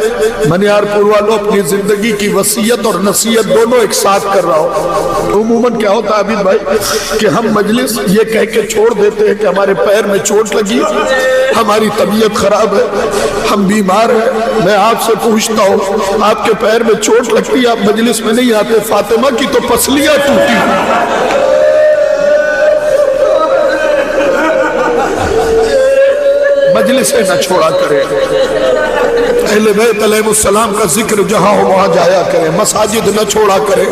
منیار پور والوں اپنی زندگی کی وصیت اور نصیحت دونوں ایک ساتھ کر رہا ہو۔ عموماً کیا ہوتا ہے عابد بھائی کہ ہم مجلس یہ کہہ کے چھوڑ دیتے ہیں کہ ہمارے پیر میں چوٹ لگی، ہماری طبیعت خراب ہے، ہم بیمار ہیں۔ میں آپ سے پوچھتا ہوں آپ کے پیر میں چوٹ لگتی ہے آپ مجلس میں نہیں آتے، فاطمہ کی تو پسلیاں ٹوٹی ہوئی۔ مجلسیں نہ چھوڑا کرے، اہل بیت علیہ السلام کا ذکر جہاں ہو وہاں جایا کرے، مساجد نہ چھوڑا کرے،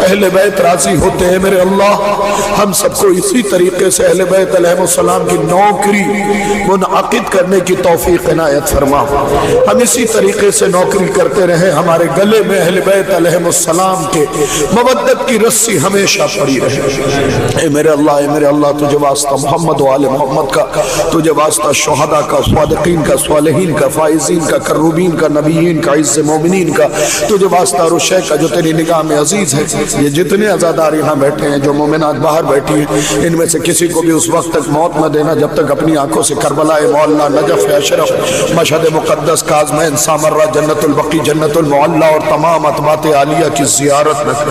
اہل بیت راضی ہوتے ہیں۔ میرے اللہ ہم سب کو اسی طریقے سے اہل بیت علیہ السلام کی نوکری منعقد کرنے کی توفیق عنایت فرما، ہم اسی طریقے سے نوکری کرتے رہیں، ہمارے گلے میں اہل بیت علیہ السلام کے مودت کی رسی ہمیشہ پڑی رہے۔ اے میرے اللہ تجھے واسطہ محمد و آل محمد کا، تجھے واسطہ شہداء کا، صادقین کا، صالحین کا، فائزین کا، کروبین کا، نبیین کا، عز مومنین کا، تجھے واسطہ رشے کا جو تیری نگاہ میں عزیز ہے۔ یہ جتنے عزادار یہاں بیٹھے ہیں، جو مومنات باہر بیٹھی ہیں، ان میں سے کسی کو بھی اس وقت تک موت نہ دینا جب تک اپنی آنکھوں سے کربلا مولا، نجف اشرف، مشہد مقدس، کاظمین، سامرہ، جنت البقیع، جنت المعلی اور تمام اطباط عالیہ کی زیارت نہ کر۔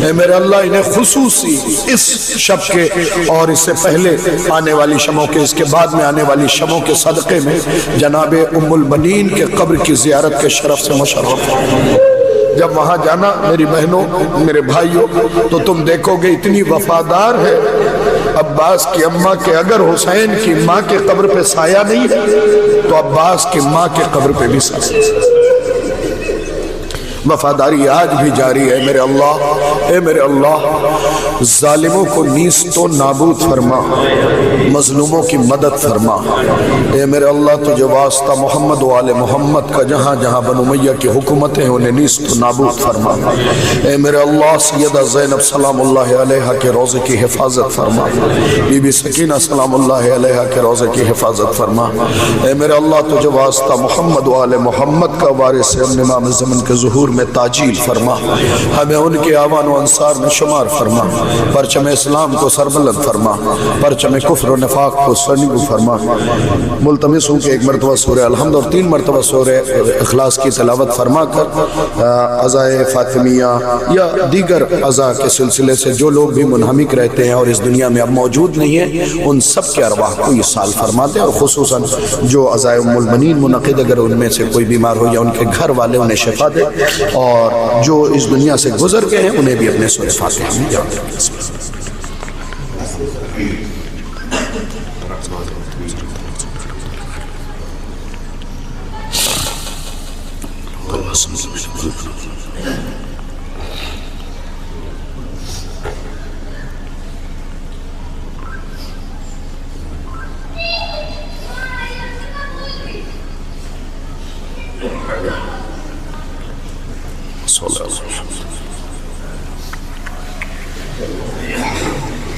اے میرے اللہ انہیں خصوصی اس شب کے اور اس سے پہلے آنے والی شبوں کے، اس کے بعد میں آنے والی شبوں کے صدقے میں جناب ام المنین کے قبر کی زیارت کے شرف سے مشرف۔ جب وہاں جانا میری بہنوں میرے بھائیوں تو تم دیکھو گے اتنی وفادار ہے عباس کی اماں کہ اگر حسین کی ماں کے قبر پہ سایہ نہیں ہے تو عباس کی ماں کے قبر پہ بھی سایہ۔ وفاداری آج بھی جاری ہے۔ میرے اللہ اے میرے اللہ ظالموں کو نیست و نابود فرما، مظلوموں کی مدد فرما۔ اے میرے اللہ تجھے واسطہ محمد و آل محمد کا جہاں جہاں بنو امیہ کی حکومتیں انہیں نیست و نابود فرما۔ اے میرے اللہ سیدہ زینب سلام اللہ علیہ کے روضے کی حفاظت فرما، بی بی سکینہ سلام اللہ علیہ کے روضے کی حفاظت فرما۔ اے میرے اللہ تجھے واسطہ محمد و آل محمد کا وارث امام زمن کے ظہور میں تاجیل فرما، ہمیں ان کے آوان و انصار میں شمار فرما، پرچم اسلام کو سربلند فرما، پرچم کفر و نفاق کو سرنگو فرما۔ ملتمس ہوں کہ ایک مرتبہ سورہ الحمد اور 3 مرتبہ سورہ اخلاص کی تلاوت فرما کر عزائے فاطمیہ یا دیگر عزا کے سلسلے سے جو لوگ بھی منہمک رہتے ہیں اور اس دنیا میں اب موجود نہیں ہیں ان سب کے ارواح کو یہ سال فرما دے، اور خصوصاً جو عزائے ام المنین منعقد اگر ان میں سے کوئی بیمار ہو یا ان کے گھر والے انہیں شفا دے، اور جو اس دنیا سے گزر گئے ہیں انہیں بھی اپنے سورہ فاتحہ میں یاد رکھیں۔ اللہ